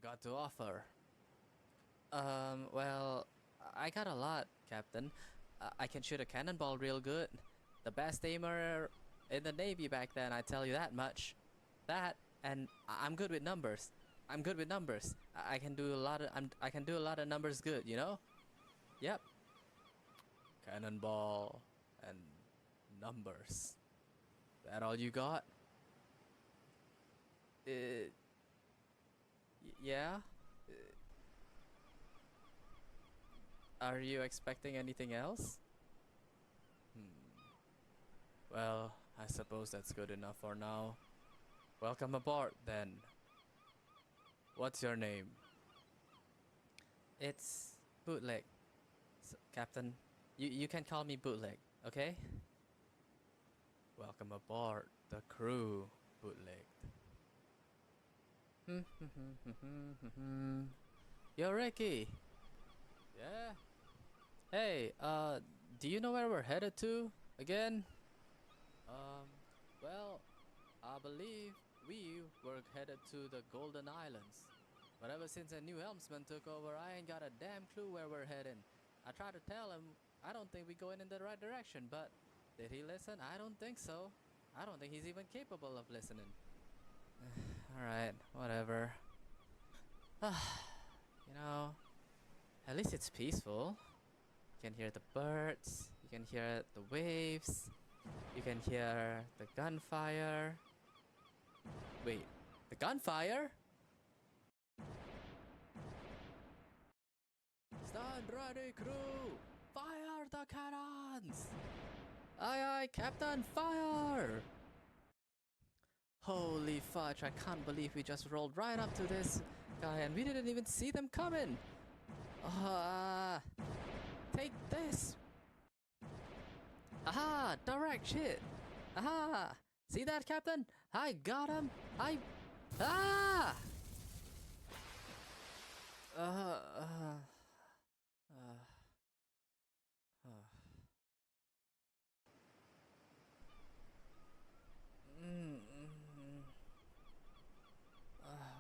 got to offer? Well, I got a lot, Captain. I can shoot a cannonball real good. The best aimer in the Navy back then, I tell you that much. That, and I'm good with numbers. I'm good with numbers. I can do a lot of I can do a lot of numbers good, you know? Yep. Cannonball and numbers. That all you got? Yeah? Are you expecting anything else? Well, I suppose that's good enough for now. Welcome aboard, then. What's your name? It's Bootleg, Captain. You can call me Bootleg, okay? Welcome aboard the crew, Bootleg. Yo, Ricky. Yeah? Hey, do you know where we're headed to again? Well, I believe we were headed to the Golden Islands. But ever since a new helmsman took over, I ain't got a damn clue where we're heading. I tried to tell him I don't think we're going in the right direction, but did he listen? I don't think so. I don't think he's even capable of listening. Alright, whatever. You know, at least it's peaceful. You can hear the birds, you can hear the waves, you can hear the gunfire. Wait, the gunfire? Stand ready, crew! Fire the cannons! Aye aye, Captain, fire! Holy fudge, I can't believe we just rolled right up to this guy and we didn't even see them coming! Take this! Aha! Direct hit! Aha! See that, Captain? I got him! Ah!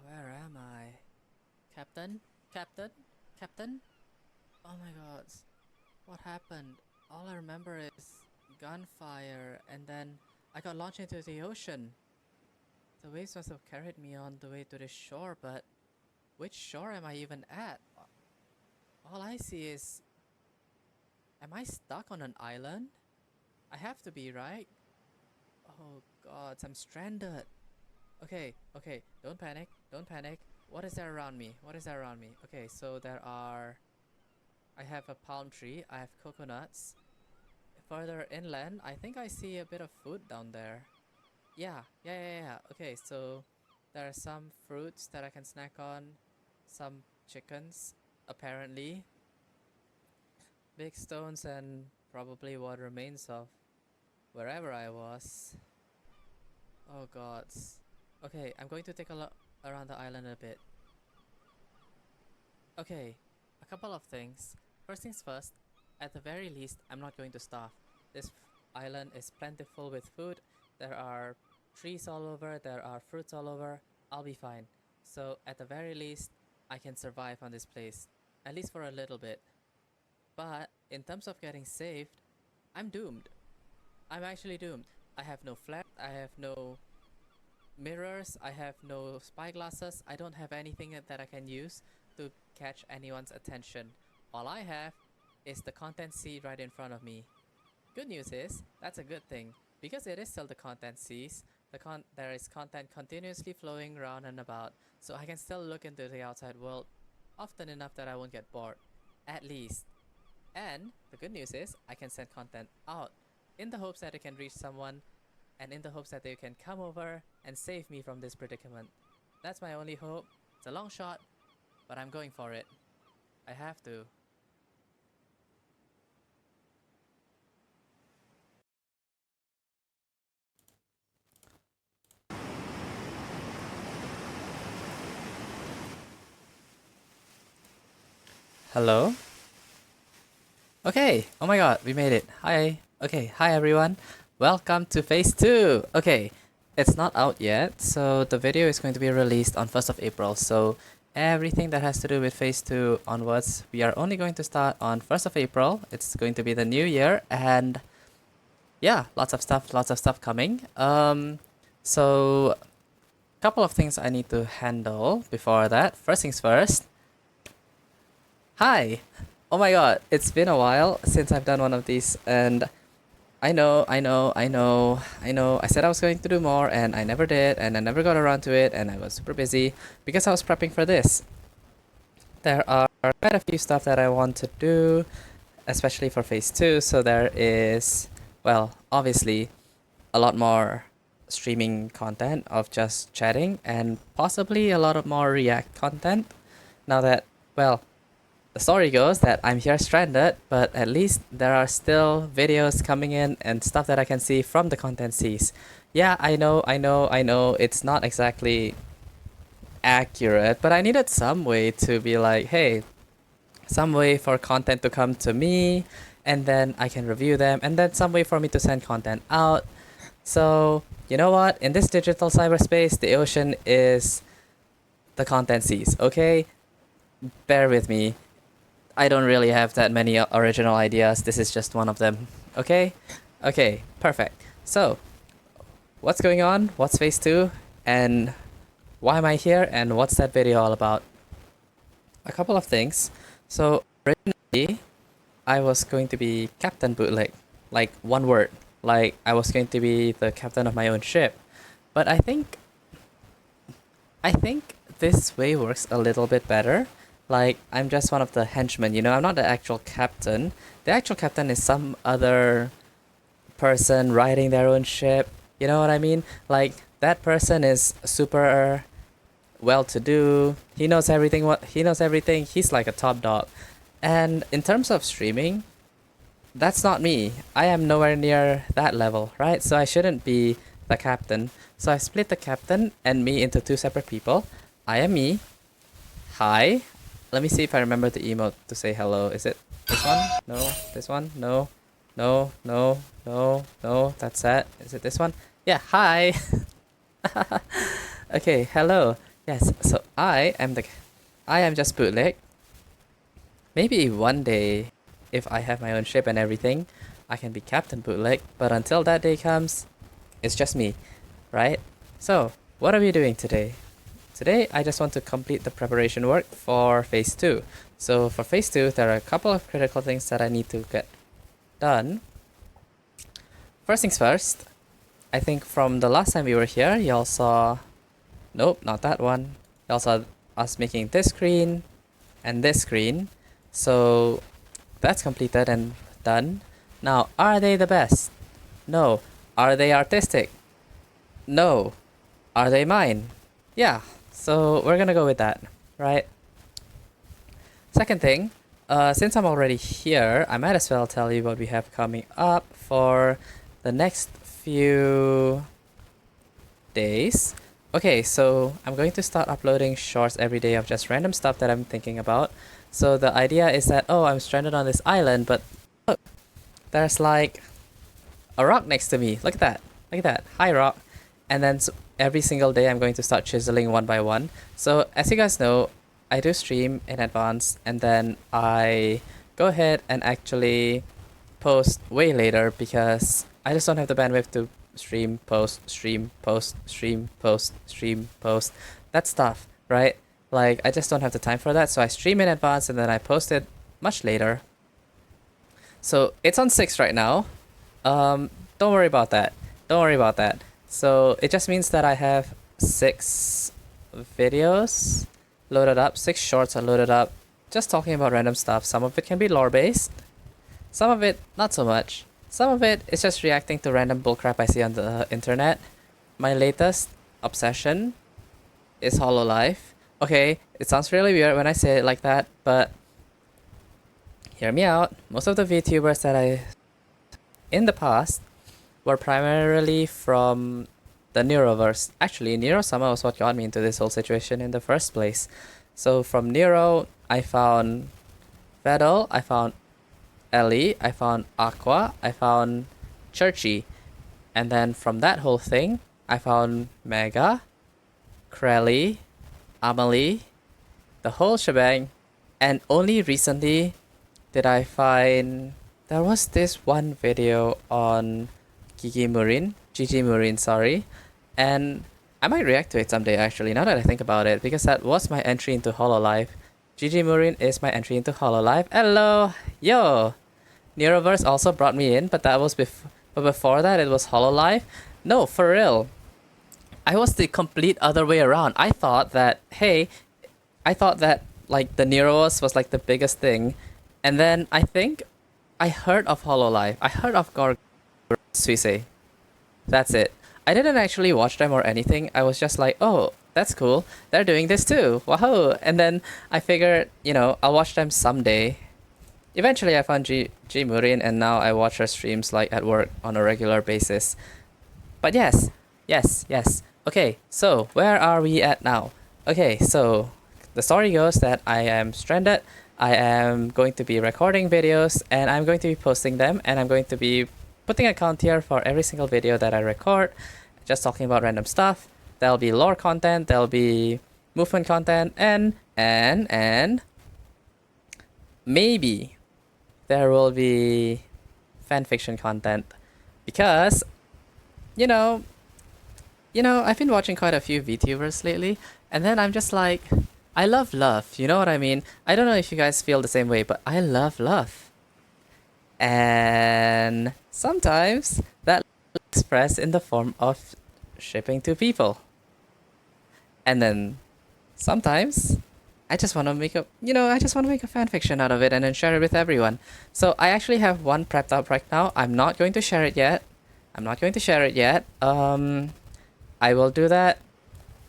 Where am I? Captain? Captain? Captain? Oh my god. What happened? All I remember is gunfire and then I got launched into the ocean. The waves must have carried me on the way to the shore, but which shore am I even at? All I see is... Am I stuck on an island? I have to be, right? Oh god, I'm stranded. Okay, don't panic, don't panic. What is there around me? What is there around me? Okay, so there are... I have a palm tree, I have coconuts. Further inland, I think I see a bit of food down there. Yeah. Okay, so there are some fruits that I can snack on. Some chickens, apparently. Big stones and probably what remains of wherever I was. Oh gods. Okay, I'm going to take a look around the island a bit. Okay, a couple of things. First things first, at the very least, I'm not going to starve. This island is plentiful with food. There are trees all over, there are fruits all over. I'll be fine. So at the very least, I can survive on this place. At least for a little bit. But in terms of getting saved, I'm doomed. I'm actually doomed. I have no flare, I have no mirrors, I have no spyglasses, I don't have anything that I can use to catch anyone's attention. All I have is the content seed right in front of me. Good news is, that's a good thing. Because it is still the content seeds, there is content continuously flowing around and about, so I can still look into the outside world often enough that I won't get bored. At least. And the good news is, I can send content out in the hopes that it can reach someone and in the hopes that they can come over and save me from this predicament. That's my only hope. It's a long shot, but I'm going for it. I have to. Hello? Okay, oh my god, we made it. Hi. Okay, hi everyone. Welcome to phase 2. Okay, it's not out yet, so the video is going to be released on 1st of April. So everything that has to do with phase 2 onwards. We are only going to start on 1st of April. It's going to be the new year, and yeah, lots of stuff coming. So couple of things I need to handle before that. First things first. Hi. Oh my god, it's been a while since I've done one of these, and I know. I said I was going to do more, and I never did, and I never got around to it, and I was super busy because I was prepping for this. There are quite a few stuff that I want to do, especially for phase 2, so there is, well, obviously, a lot more streaming content of just chatting, and possibly a lot of more React content. Now that, well, the story goes that I'm here stranded, but at least there are still videos coming in and stuff that I can see from the content sees. Yeah, I know, it's not exactly accurate, but I needed some way to be like, hey, some way for content to come to me, and then I can review them, and then some way for me to send content out. So, you know what? In this digital cyberspace, the ocean is the content seas, okay? Bear with me. I don't really have that many original ideas. This is just one of them, okay? Okay, perfect. So, what's going on? What's phase 2? And why am I here? And what's that video all about? A couple of things. So, originally, I was going to be Captain Bootleg. Like, one word. Like, I was going to be the captain of my own ship. But I think this way works a little bit better. Like, I'm just one of the henchmen, you know, I'm not the actual captain. The actual captain is some other person riding their own ship. You know what I mean? Like, that person is super well-to-do. He knows everything. He's like a top dog. And in terms of streaming, that's not me. I am nowhere near that level, right? So I shouldn't be the captain. So I split the captain and me into two separate people. I am me. Hi. Let me see if I remember the emote to say hello. Is it this one? No. This one? No. No. No. No. No. That's that. Is it this one? Yeah. Hi. Okay. Hello. Yes. So I am just Bootleg. Maybe one day, if I have my own ship and everything, I can be Captain Bootleg. But until that day comes, it's just me, right? So what are we doing today? Today, I just want to complete the preparation work for phase 2. So for phase 2, there are a couple of critical things that I need to get done. First things first, I think from the last time we were here, y'all saw... Nope, not that one. Y'all saw us making this screen and this screen. So that's completed and done. Now, are they the best? No. Are they artistic? No. Are they mine? Yeah. So we're gonna go with that, right? Second thing, since I'm already here, I might as well tell you what we have coming up for the next few days. Okay, so I'm going to start uploading shorts every day of just random stuff that I'm thinking about. So the idea is that, oh, I'm stranded on this island, but look, there's like a rock next to me. Look at that. Look at that. Hi, rock. And then every single day I'm going to start chiseling one by one. So as you guys know, I do stream in advance, and then I go ahead and actually post way later because I just don't have the bandwidth to stream, post, stream, post, stream, post, stream, post. That stuff, right? Like, I just don't have the time for that, so I stream in advance and then I post it much later. So it's on 6 right now. Don't worry about that. Don't worry about that. So it just means that I have 6 videos loaded up, 6 shorts are loaded up, just talking about random stuff. Some of it can be lore based, some of it not so much. Some of it is just reacting to random bullcrap I see on the internet. My latest obsession is Hololive. Okay, it sounds really weird when I say it like that, but hear me out. Most of the VTubers that I in the past were primarily from the Neuroverse. Actually, Neurosama was what got me into this whole situation in the first place. So from Neuro, I found Vedal, I found Ellie, I found Aqua, I found Churchy. And then from that whole thing, I found Mega, Krelly, Amelie, the whole shebang, and only recently did I find there was this one video on Gigi Murin, sorry, and I might react to it someday actually, now that I think about it, because that was my entry into Hololive. Gigi Murin is my entry into Hololive. Hello! Yo! Neuroverse also brought me in, but that was but before that it was Hololive. No, for real. I was the complete other way around. I thought that, hey, like the Neuros was like the biggest thing. And then I think I heard of Hololive. I heard of Gorg Suisse. That's it. I didn't actually watch them or anything. I was just like, oh, that's cool. They're doing this too. Wahoo! And then I figured, I'll watch them someday. Eventually, I found G Murin, and now I watch her streams like at work on a regular basis. But yes. Okay, so where are we at now? Okay, so the story goes that I am stranded. I am going to be recording videos, and I'm going to be posting them, and I'm going to be putting a count here for every single video that I record, just talking about random stuff. There'll be lore content, there'll be movement content, and maybe there will be fanfiction content, because I've been watching quite a few VTubers lately, and then I'm just like, I love love, you know what I mean? I don't know if you guys feel the same way, but I love love. And sometimes that expressed in the form of shipping to people. And then sometimes I just want to make a fanfiction out of it and then share it with everyone. So I actually have one prepped up right now. I'm not going to share it yet. I will do that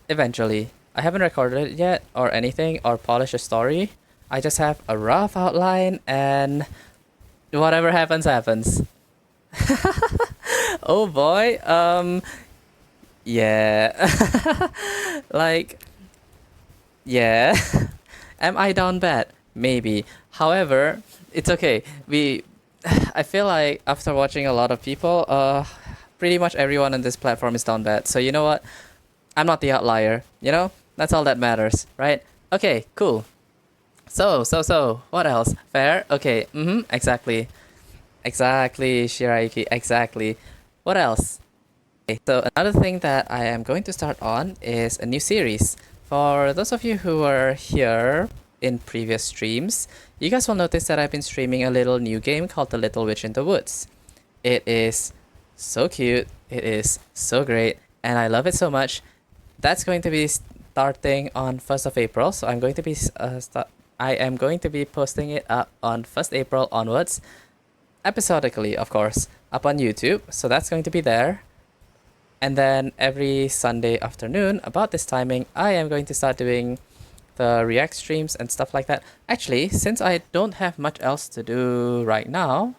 eventually. I haven't recorded it yet or anything or polished a story. I just have a rough outline, and whatever happens, happens. Oh boy. Yeah. Like, yeah. Am I down bad? Maybe. However, it's okay. I feel like after watching a lot of people, pretty much everyone on this platform is down bad. So you know what? I'm not the outlier, That's all that matters, right? Okay, cool. So, what else? Fair? Okay, exactly. Exactly, Shirayuki, exactly. What else? Okay, so another thing that I am going to start on is a new series. For those of you who were here in previous streams, you guys will notice that I've been streaming a little new game called The Little Witch in the Woods. It is so cute, it is so great, and I love it so much. That's going to be starting on 1st of April, so I am going to be posting it up on 1st April onwards, episodically, of course, up on YouTube, so that's going to be there. And then every Sunday afternoon, about this timing, I am going to start doing the react streams and stuff like that. Actually, since I don't have much else to do right now,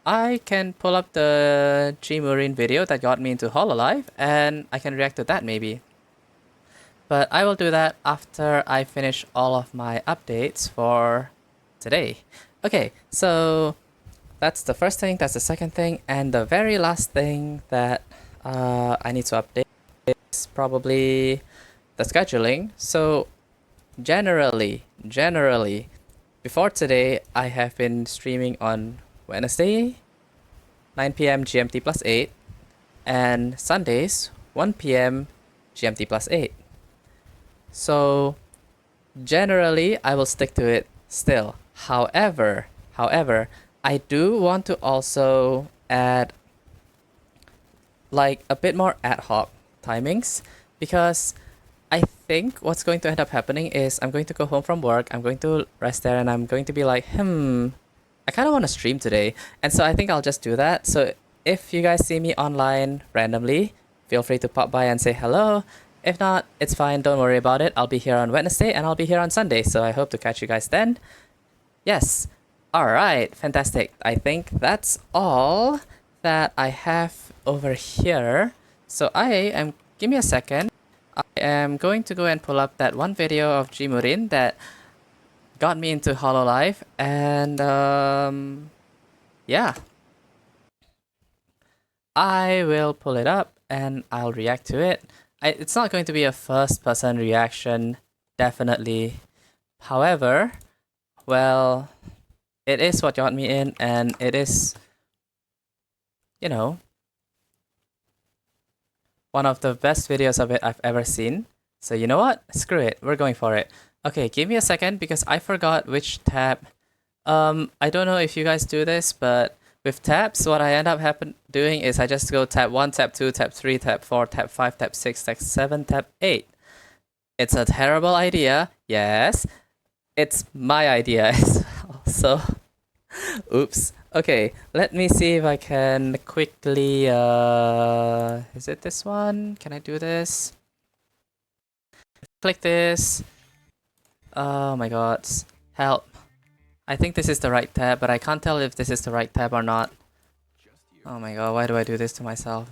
I can pull up the G Murin video that got me into Hololive, and I can react to that maybe. But I will do that after I finish all of my updates for today. Okay, so that's the first thing, that's the second thing, and the very last thing that I need to update is probably the scheduling. So generally, before today, I have been streaming on Wednesday, 9 p.m. GMT plus 8, and Sundays, 1 p.m. GMT plus 8. So generally, I will stick to it still. However, I do want to also add like a bit more ad hoc timings, because I think what's going to end up happening is I'm going to go home from work, I'm going to rest there, and I'm going to be like, I kind of want to stream today. And so I think I'll just do that. So if you guys see me online randomly, feel free to pop by and say hello. If not, it's fine, don't worry about it. I'll be here on Wednesday and I'll be here on Sunday, so I hope to catch you guys then. Yes. Alright, fantastic. I think that's all that I have over here. So give me a second. I am going to go and pull up that one video of G Murin that got me into Hololive, and yeah. I will pull it up and I'll react to it. It's not going to be a first person reaction, definitely, However, well, it is what got me in, and it is, you know, one of the best videos of it I've ever seen. So you know what? Screw it. We're going for it. Okay, give me a second because I forgot which tab. I don't know if you guys do this, but with tabs, what I end up doing is I just go tab 1, tab 2, tab 3, tab 4, tab 5, tab 6, tab 7, tab 8. It's a terrible idea. Yes. It's my idea as well. So, oops. Okay, let me see if I can quickly, is it this one? Can I do this? Click this. Oh my god. Help. I think this is the right tab, but I can't tell if this is the right tab or not. Oh my god, why do I do this to myself?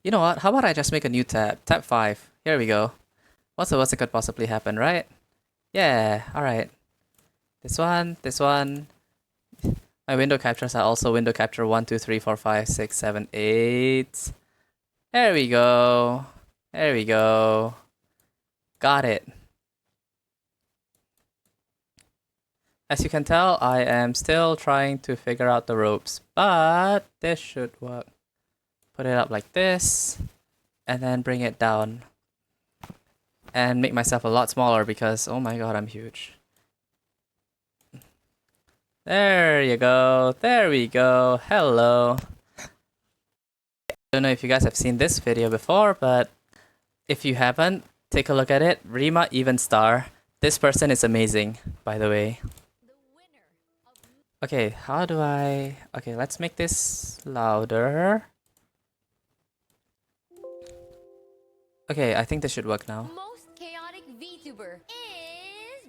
You know what? How about I just make a new tab? Tab 5. Here we go. What's the worst that could possibly happen, right? Yeah, alright. This one, this one. My window captures are also window capture 1, 2, 3, 4, 5, 6, 7, 8. There we go. There we go. Got it. As you can tell, I am still trying to figure out the ropes, but this should work. Put it up like this, and then bring it down. And make myself a lot smaller because, oh my god, I'm huge. There you go. There we go. Hello. I don't know if you guys have seen this video before, but if you haven't, take a look at it. Rima Evenstar. This person is amazing, by the way. Okay, how do I... Okay, let's make this louder. Okay, I think this should work now. Most chaotic VTuber is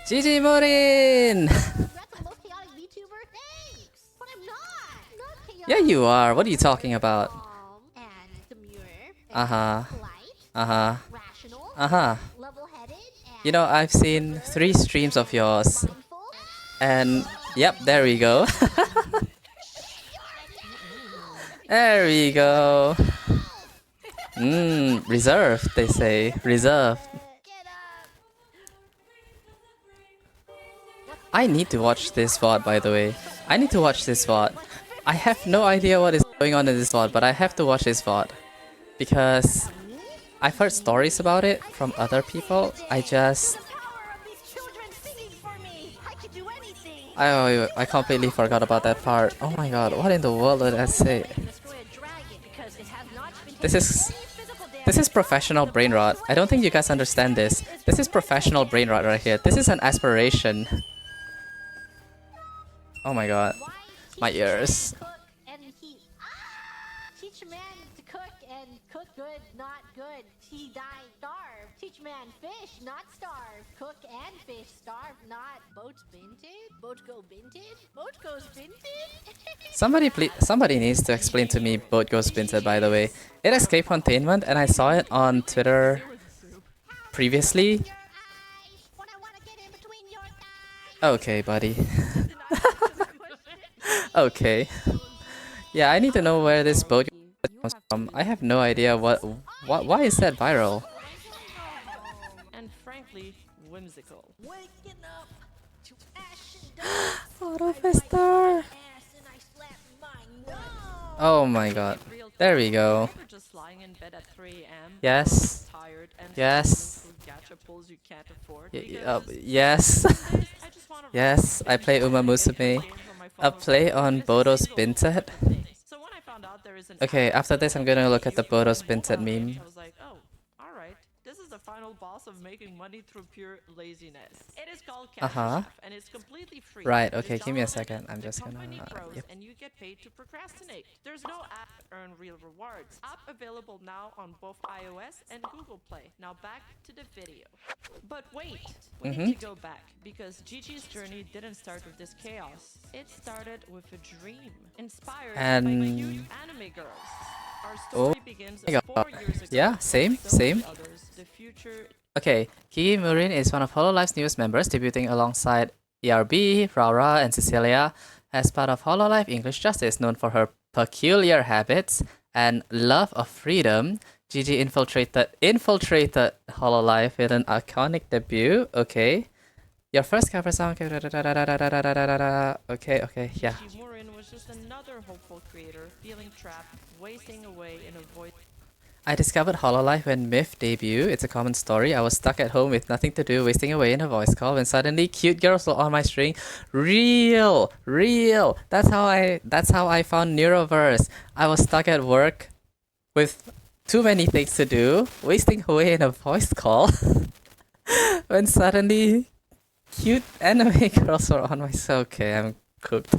Gigi Morin! That's the most chaotic VTuber. Thanks, but I'm not chaotic. Yeah, you are. What are you talking about? Calm and demure. Uh-huh. Polite. Uh-huh. Rational. Uh-huh. Level-headed. And You know, I've seen 3 streams of yours. mindful. And, yep, there we go. There we go. Reserved, they say. Reserved. Get up. I need to watch this VOD, by the way. I need to watch this VOD. I have no idea what is going on in this VOD, but I have to watch this VOD. Because I've heard stories about it from other people. I just... Power of these children singing for me. I could do anything. I completely forgot about that part. Oh my god, what in the world did I say? Destroy a dragon because it has not been This is... physical damage. This is professional brain rot. I don't think you guys understand this. This is professional brain rot right here. This is an aspiration. Oh my god. Why My teach a man ears. to cook and he teach a man to cook and cook good, not good. He died starved. Teach man fish, not starve. Cook and fish, starve, not. Boats binted? Boat go binted? Boat goes binted? Somebody needs to explain to me Boat Goes Binted, by the way. It escaped containment and I saw it on Twitter previously. Your eyes when I wanna get in between your thighs. Okay, buddy. Okay. Yeah, I need to know where this boat comes from. I have no idea why is that viral? And frankly, whimsical. Waking up to ash and dust. Autofister. Ass and I slap my nose. Oh my god. Real There we go. You're just lying in bed at 3 a.m. Yes. Tired and Yes. scrolling through gacha pulls you can't afford. Yes. I just wanna Yes, I play Uma Musume. A play on Bodo's Binted. So when I found out there is an Okay, app after this I'm gonna look at the Bodo's Binted mobile meme. game, I was like, oh, alright. This is the final boss of making money through pure laziness. It is called Cash Uh-huh. Chef, and it's completely free. Right, You okay, just give me a download it, second. I'm the just gonna... company grows, Yep. and you get paid to procrastinate. There's no app to earn real rewards. App available now on both iOS and Google Play. Now back to the video. But wait, we need to go back because Gigi's journey didn't start with this chaos. It started with a dream inspired by And- cute anime girls. Our Oh story begins my 4 God. years ago. Yeah, same, Like so same. many others, the future Okay, Kiki Murin is one of Hololife's newest members, debuting alongside ERB, Raura, and Cecilia as part of Hololive English Justice, known for her peculiar habits, and love of freedom, Gigi infiltrated Hololive with an iconic debut. Okay. Your first cover song. Okay, yeah. Gigi Morin was just another hopeful creator, feeling trapped, wasting away in a void. I discovered Hololive when Myth debuted. It's a common story. I was stuck at home with nothing to do, wasting away in a voice call when suddenly cute girls were on my string. Real. That's how I found Neuroverse. I was stuck at work with too many things to do, wasting away in a voice call when suddenly cute anime girls were on my okay, I'm cooked.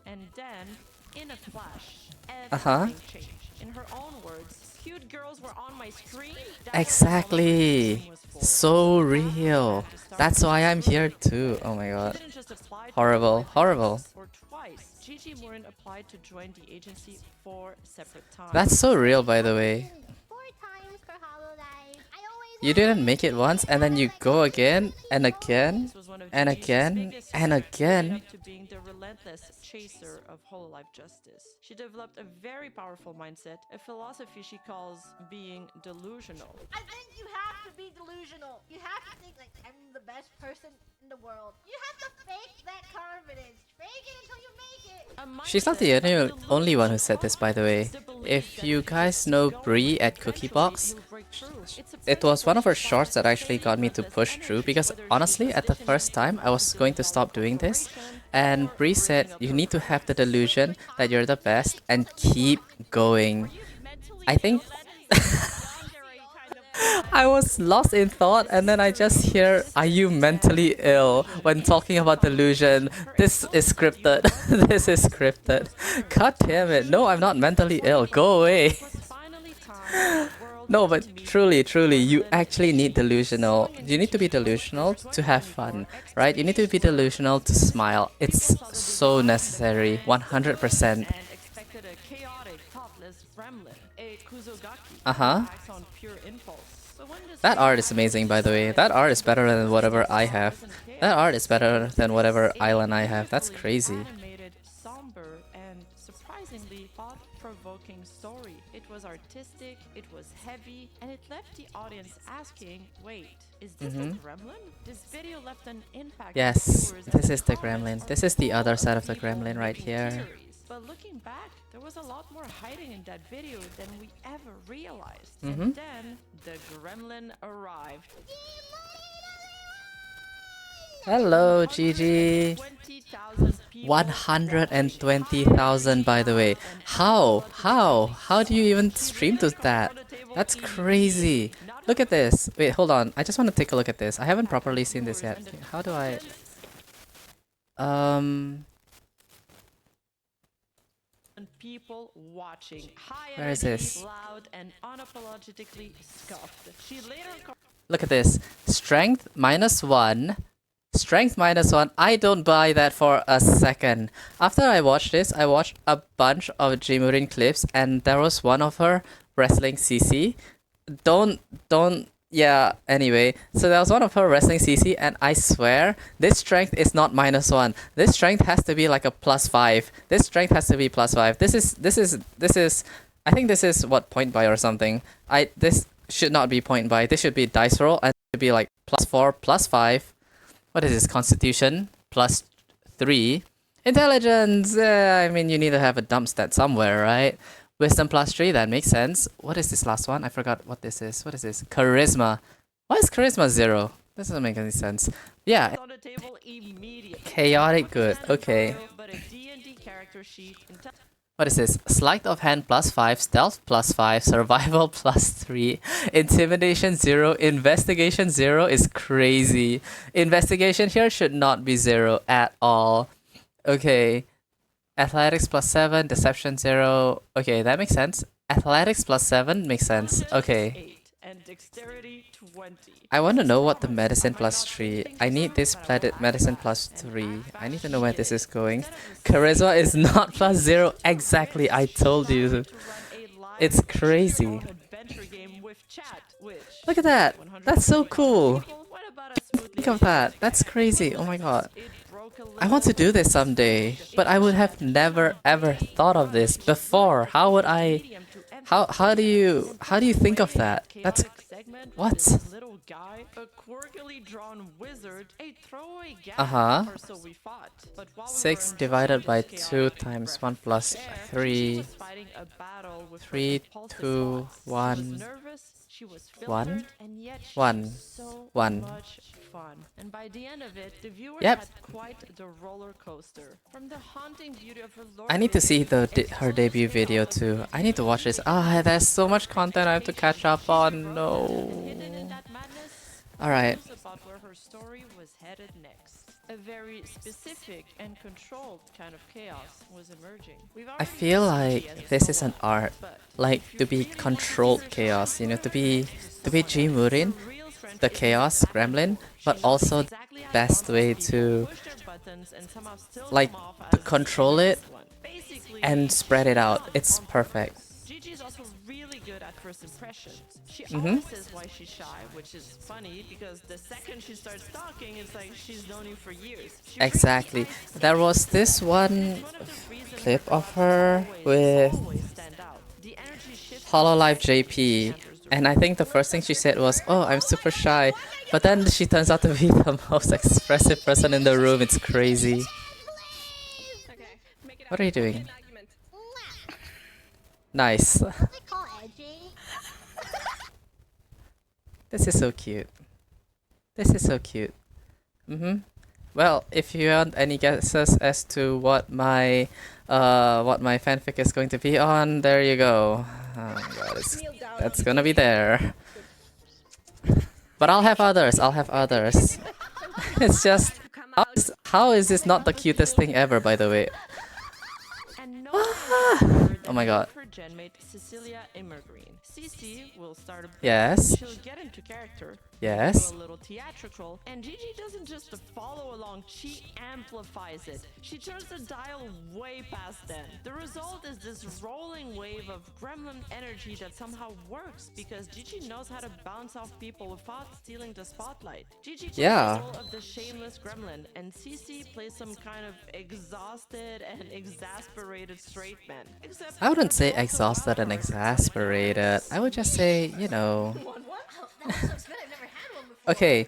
And then, in a flash, Uh-huh. everything changed. In her own words, cute girls were on my screen. Exactly. So real. That's why I'm here too. Oh my god. Didn't just apply to Horrible, Hololive horrible. once or twice. Gigi Morin applied to join the agency 4 separate times. That's so real, by the way. 4 times for Hololive. I always You didn't make it once, and then you go again, and again, This was one of and Gigi's again, biggest and secrets, leading again. up to being the relentless chaser of Hololive justice. She developed a very powerful mindset, a philosophy she calls being delusional. I think you have to be delusional. You have to think like I'm the best person in the world. You have to fake that confidence. Fake it until you make it. A She's not the mindset of only one who delusional said this, by the way. confidence, the belief If that you if guys keep know going, Bree at eventually Cookiebox, you'll break through. It's a it was one of her principle shorts that she actually follows, got me to relentless push through, energy, because whether she's honestly, at the positioning first time I was to going to develop stop doing this, cooperation and or Bree said bringing up you her need to have the friends. delusion that you're the best and keep going. I think I was lost in thought, and then I just hear, "Are you mentally ill?" when talking about delusion. This is scripted. This is scripted. God damn it. No, I'm not mentally ill. Go away. It was finally time for the world No, to but meet truly, you Berlin. actually need delusional. You need to be delusional to have fun, right? You need to be delusional to smile. It's so necessary, 100%. And expected a chaotic, thoughtless gremlin, a Kuzogaki Uh-huh. who acts on pure impulse. But when this That art is amazing, by the way. That art is better than whatever I have. That art is better than whatever island I have. That's crazy. Animated, somber, and surprisingly thought-provoking story. It was artistic, it was heavy, and it left the audience asking, wait, is this the gremlin? This video left an impact on Yes, viewers this and is the comments gremlin. on This is the other people side of the people gremlin right making here. theories. But looking back, there was a lot more hiding in that video than we ever realized. And then the gremlin arrived. Hello, Gigi. 120,000 people 120,000, by the way. How? How do you even stream to that? That's crazy. Look at this. Wait, hold on. I just want to take a look at this. I haven't properly seen this yet. How do I... and people watching. High Where is energy, this? loud, and unapologetically scuffed. She later Look at this. Strength -1. Strength -1. I don't buy that for a second. After I watched this, I watched a bunch of Jimurin clips, and there was one of her wrestling CC. Yeah, anyway. So there was one of her wrestling CC, and I swear, this strength is not -1. This strength has to be like a +5. This strength has to be +5. This is, I think this is what, point buy or something. This should not be point buy. This should be dice roll, and it should be like +4, +5. What is this? Constitution +3. Intelligence. I mean, you need to have a dump stat somewhere, right? Wisdom +3. That makes sense. What is this last one? I forgot what this is. What is this? Charisma. Why is charisma 0? This doesn't make any sense. Yeah. on the table immediately. Chaotic good. Okay. But a D&D character sheet. What is this? Sleight of hand +5, stealth +5, survival +3, intimidation 0, investigation 0 is crazy. Investigation here should not be 0 at all. Okay. Athletics +7, deception 0. Okay, that makes sense. Athletics +7 makes sense. Okay. 8 and dexterity 20. I want to know what the medicine +3. I need this medicine +3. I need to know where this is going. Charisma is not +0. Exactly, I told you. It's crazy. Look at that. That's so cool. Think of that. That's crazy. Oh my god. I want to do this someday, but I would have never ever thought of this before. How would I? How do you think of that? That's what? Little guy, a quirkily drawn wizard, a throwaway gag, Uh-huh. or so we thought. But while we 6 were divided by enjoying this 2 chaotic times 1 breath plus air, Gigi 3. was fighting a battle with her 3, impulsive 2, thoughts. She 1. was nervous, she was 1, filtered, and yet she 1, was so 1. much fun. And by the end of it, the viewer Yep. had quite the roller coaster. From the haunting beauty of her I need to see the Lord her debut video too. I need to watch this. Ah, there's so much content I have to catch up on. No. Alright. About where her story was headed next. A very specific and controlled kind of chaos was emerging. I feel like this is an art, like to be controlled chaos, you know, to be G Murin, the chaos gremlin, but also best way to like to control it and spread it out. It's perfect. Gigi's also really good at first impressions. She always says why she's shy, which is funny because the second she starts talking, it's like she's known you for years. She Exactly. There was this one clip of her with Hololive JP, and I think the first thing she said was, "Oh, I'm super shy," but then she turns out to be the most expressive person in the room. It's crazy. What are you doing? Nice. What they call edging? This is so cute. This is so cute. Well, if you want any guesses as to what my fanfic is going to be on, there you go. Oh my god, that's gonna be there. But I'll have others. I'll have others. It's just how is this not the cutest thing ever, by the way? And no Oh my god. her genmate Cecilia Immergreen. Cici will start a bit, Yes. she'll get into character, Yes. do a little theatrical, and Gigi doesn't just follow along, she amplifies it. She turns the dial way past them. The result is this rolling wave of gremlin energy that somehow works because Gigi knows how to bounce off people without stealing the spotlight. Gigi plays Yeah. the role of the shameless gremlin, and Cici plays some kind of exhausted and exasperated straight man. Except I wouldn't say they're both exhausted and exasperated. I would just say, you know. Okay,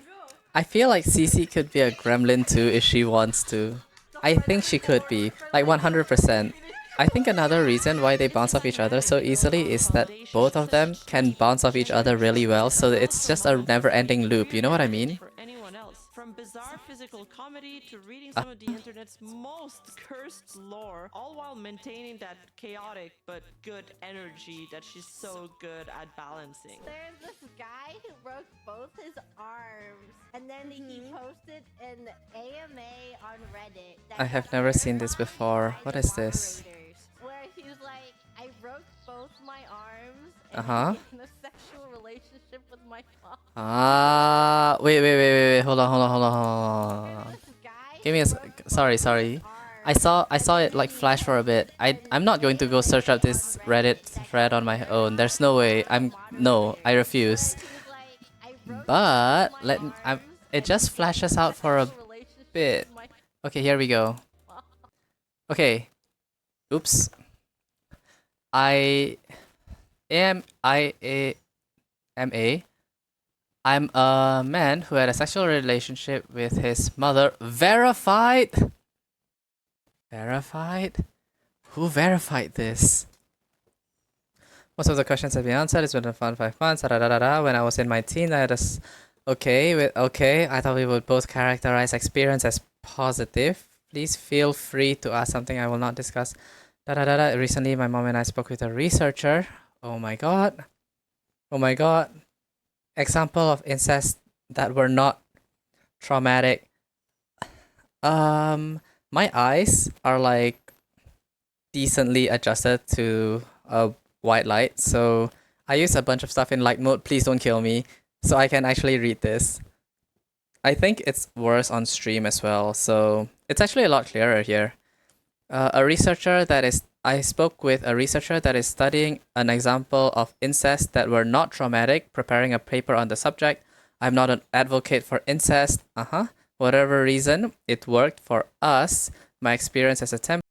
I feel like Cece could be a gremlin too if she wants to. I think she could be, like 100%. I think another reason why they bounce off each other so easily is that both of them can bounce off each other really well, so it's just a never-ending loop, you know what I mean? For anyone else, from bizarre physical comedy to reading some of the internet's most cursed lore, all while maintaining that chaotic but good energy that she's so good at balancing. There's this guy who broke both his arms, and then he posted an AMA on Reddit. That I have got never very seen this high before. by What the is this? moderators, where he was like, I broke both my arms and Uh-huh. I'm in a sexual relationship with my mom. Ah, wait. Hold on. This guy Give me a sorry. I saw it like flash for a bit. I'm not going to go search up this Reddit thread on my own. There's no way. I refuse. But it just flashes out for a bit. Okay, here we go. Okay. Oops. I'm a man who had a sexual relationship with his mother. Verified? Verified? Who verified this? Most of the questions have been answered. It's been a fun 5 months. When I was in my teens, I had okay. I thought we would both characterize experience as positive. Please feel free to ask something I will not discuss. Recently, my mom and I spoke with a researcher. Oh my god. Example of incest that were not traumatic. My eyes are like decently adjusted to a white light, so I use a bunch of stuff in light mode. Please don't kill me, so I can actually read this. I think it's worse on stream as well, so it's actually a lot clearer here. I spoke with a researcher that is studying an example of incest that were not traumatic, preparing a paper on the subject. I'm not an advocate for incest. Whatever reason, it worked for us. My experience as a temp.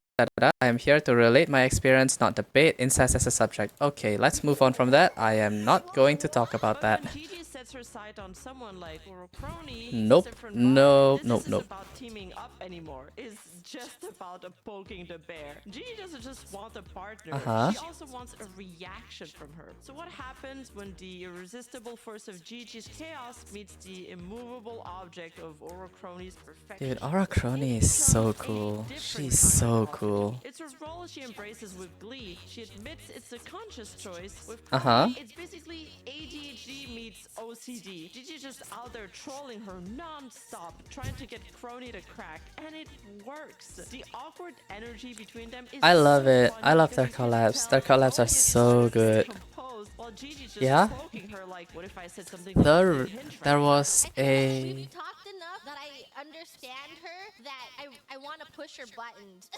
I am here to relate my experience, not debate incest as a subject. Okay, let's move on from that. I am not going to talk about that. When Gigi sets her sight on someone like Orocrony, Nope. it's a different No, vibe. nope, This nope. isn't about teaming up anymore. It's just about poking the bear. Gigi doesn't just want a partner. Uh-huh. She also wants a reaction from her. So what happens when the irresistible force of Gigi's chaos meets the immovable object of Orocrony's perfection? Dude, Orocrony is so Becomes a cool. different She's kind of so confidence. cool. It's a role she embraces with glee. She admits it's a conscious choice. With Uh-huh. Crony, it's basically ADHD meets OCD. Gigi's just out there trolling her non-stop, trying to get Crony to crack, and it works. The awkward energy between them is I love so it. fun I love because their you can collabs. tell Their collabs are Crony is so trying to stay good. composed, while Gigi's just Yeah? poking her like, what if I said something There, really hinge there right was I feel like a we've talked enough that I understand her, that I want to push her buttons.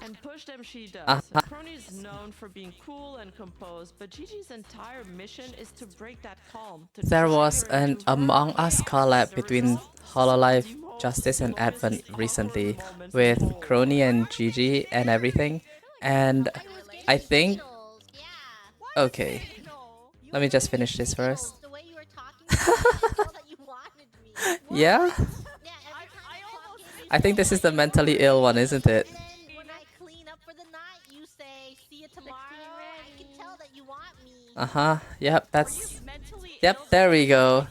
And push them she does. Uh-huh. Crony's known for being cool and composed, but Gigi's entire mission is to break that calm. To there drag was her an into her Among Us chaos. collab The between result? Hololive, The most Justice, and gloriously Advent awkward recently moments with in the whole Crony world. and Gigi and everything. And I think, Yeah. okay, let me just finish this first. The way you were talking to me, I could tell that you wanted me. Yeah? Yeah, every time I talk, I think this is the mentally ill one, isn't it? and then when I clean up for the night, you say, see you tomorrow. I can tell that you want me. Uh-huh. Yep, that's... Mentally Yep, ill there we go.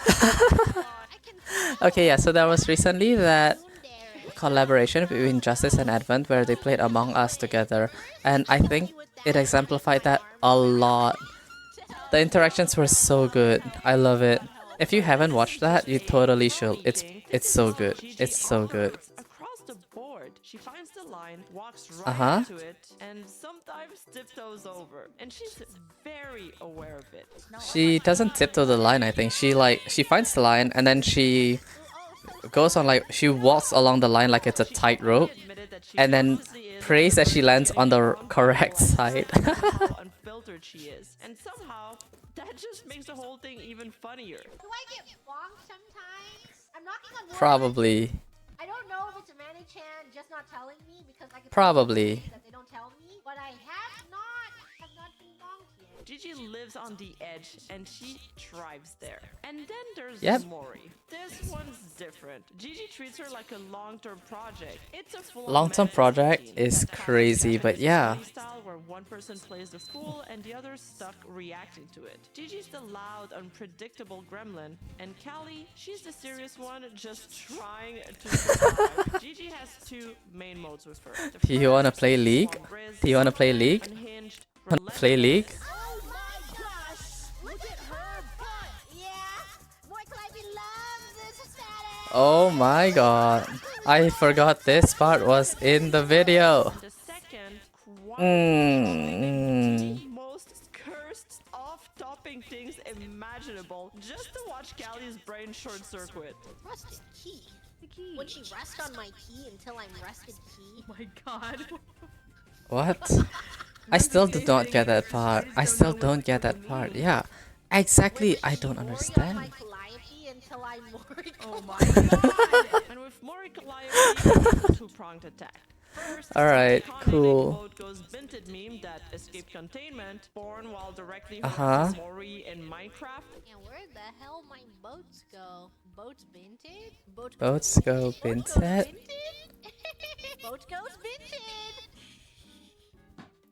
I can tell. Okay, yeah, so there was recently that Tsundere. collaboration between Justice and Advent where they played Among Us together, and I think it exemplified that a lot. The interactions were so good. I love it. If you haven't watched that, you totally should. It's so good. It's so good. Across the board, she finds the line, walks right Uh-huh. to it, and sometimes tiptoes over. And she's very aware of it. She doesn't tiptoe the line, I think. She finds the line and then she goes on like she walks along the line like it's a tightrope Admitted that she and then consciously is prays that she lands on the unfiltered correct how side. unfiltered she is. And somehow, that just makes the whole thing even funnier. Do I get bonked sometimes? I'm knocking on wood. Probably. I don't know if it's a Manny-chan just not telling me because I can Probably. that they don't tell me, but I have not been bonked yet. Gigi lives on the edge and she thrives there. And then there's Yep. Mori. This one's different. Gigi treats her like a long-term project. It's a full Long-term project is crazy, but yeah. Style where one person plays the fool and the other stuck reacting to it. Gigi's the loud, unpredictable gremlin, and Callie, she's the serious one, just trying to survive. Gigi has two main modes with her. The Do you wanna first play is League? on Grizz, Do you wanna play League? unhinged, Wanna play League? Oh my gosh! Look at her butt! Yeah! Boy Climbing loves this status! Oh my god. I forgot this part was in the video. The second, Mm. the most cursed, off-topping things imaginable, just to watch Callie's brain short circuit. Rusted key. When she rests on my key until I'm rested key. My God. What? I still do not get that part. I still don't get that part. Yeah. Exactly. I don't Mori on my understand. Calliope until I'm Mori. Oh my God. And with Mori Calliope, two-pronged attack. First, Alright, iconic cool. mode goes Binted meme that escape containment, born while directly Uh-huh. holding Mori in Minecraft. And where the hell my boats go? Boats binted? Boats Boats go binted? Boats goes binted!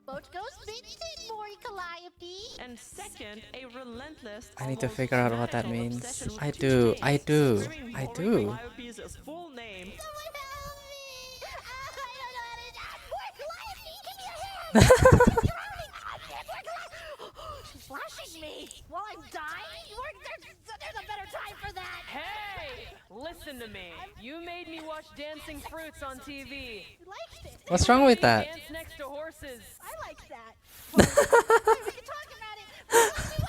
Boats goes binted, Mori Calliope! And second, a relentless, I need to almost figure out what that manic means. obsession with I two do, things. I do, Screaming I Mori do. Calliope's full name. Someone help me! I don't know how to do Mori Calliope, give me a hand! She's flashing me while I'm dying? There's a better time for that! Hey! Listen to me. You made me watch Dancing Fruits on TV. You liked it. What's wrong with that? Dance next to horses. I like that. We can talk about it.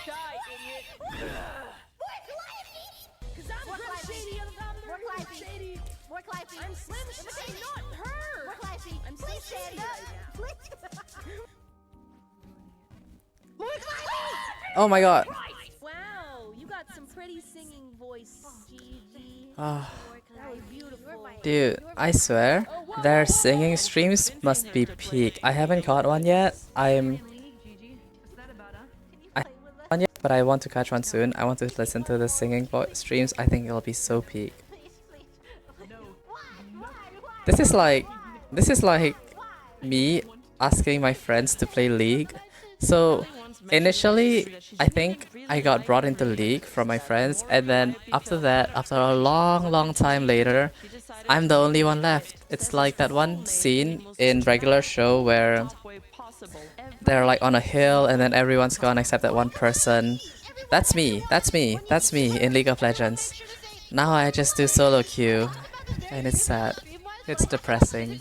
Shy, idiot. More Calliope! Cause I'm More Slim Calliope. Shady and I'm More Slim Calliope. Shady. More Calliope. I'm Slim Shady, not her. More Calliope. I'm Please Slim stand Shady up. right Please. More Calliope! Oh my god. Wow, you got some pretty singing voice, Gigi. Ah, That Dude, I swear, their singing streams must be peak. I haven't caught one yet. I one yet, but I want to catch one soon. I want to listen to the singing streams. I think it'll be so peak. This is like me asking my friends to play League. So initially, I think I got brought into League from my friends, and then after that, after a long time later, I'm the only one left. It's like that one scene in regular show where they're like on a hill and then everyone's gone except that one person. That's me. That's me. That's me in League of Legends. Now I just do solo queue, and it's sad. It's depressing.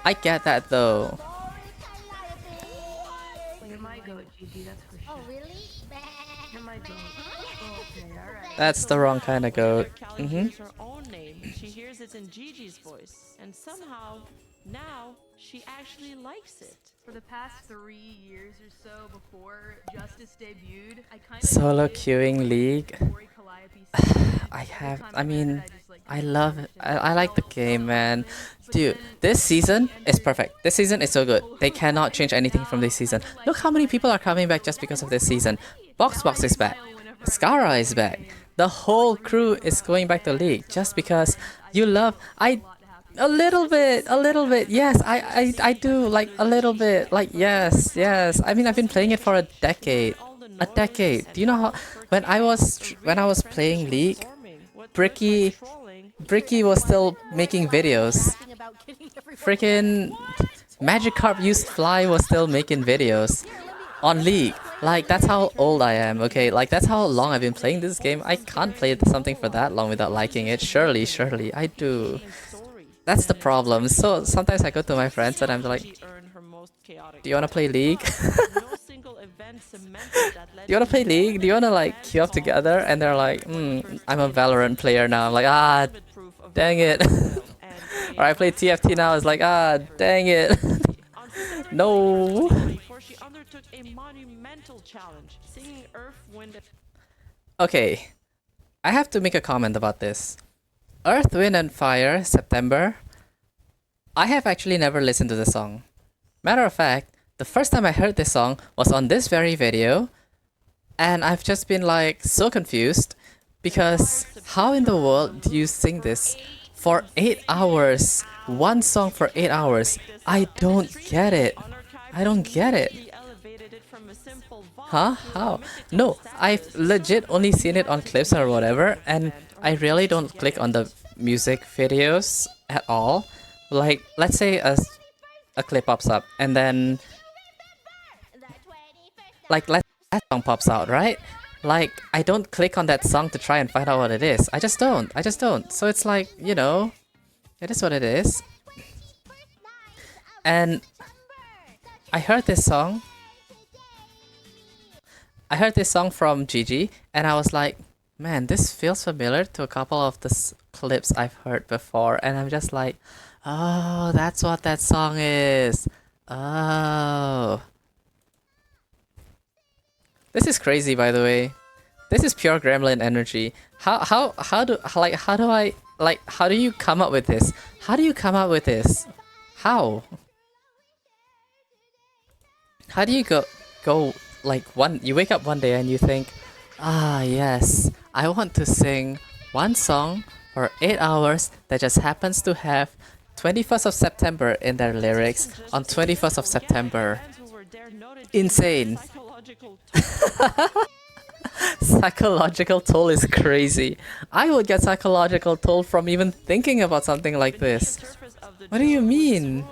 I get that though. You're my goat, GG, that's for sure. Oh, really? You're my goat. Okay, alright. That's the wrong kind of goat. Callie hears her own name. She hears it in Gigi's voice, and somehow now she actually likes it. For the past 3 years or so before Justice debuted, I kind of Solo queuing League. I love it. I like the game, man. Dude, this season is perfect. This season is so good. They cannot change anything from this season. Look how many people are coming back just because of this season. Box is back. Skara is back. The whole crew is going back to League just because you love... A little bit. Yes, I do, like, a little bit. Like, yes. I mean, I've been playing it for a decade. Do you know how... When I was playing League, Bricky was still making videos. Freaking Magikarp used Fly was still making videos on League. Like, that's how old I am, okay? Like, that's how long I've been playing this game. I can't play something for that long without liking it. Surely, I do. That's the problem. So sometimes I go to my friends and I'm like, do you wanna play League? Do you wanna play League? Do you wanna like queue up together? And they're like, I'm a Valorant player now. I'm like, dang it. Or I play TFT now. It's like, dang it. No. Okay, I have to make a comment about this. Earth, Wind and Fire, September. I have actually never listened to the song. Matter of fact, the first time I heard this song was on this very video, and I've just been like so confused because how in the world do you sing this for 8 hours? One song for 8 hours. I don't get it. Huh? How? No, I've legit only seen it on clips or whatever, and I really don't click on the music videos at all. Like, let's say a clip pops up, and then like that song pops out, right? Like, I don't click on that song to try and find out what it is. I just don't. So it's like, you know, it is what it is. And I heard this song from Gigi, and I was like, man, this feels familiar to a couple of the clips I've heard before, and I'm just like, oh, that's what that song is. Oh. This is crazy, by the way. This is pure gremlin energy. How do you come up with this? How do you come up with this? How? How do you go like you wake up one day and you think, yes, I want to sing one song for 8 hours that just happens to have 21st of September in their lyrics on 21st of September. Insane. Psychological toll is crazy. I would get psychological toll from even thinking about something like this. What do you mean?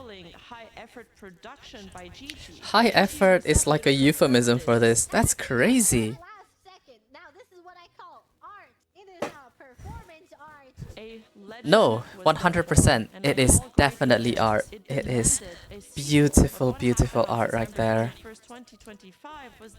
High effort is like a euphemism for this. That's crazy. No, 100%. It is definitely art. It is beautiful art right there.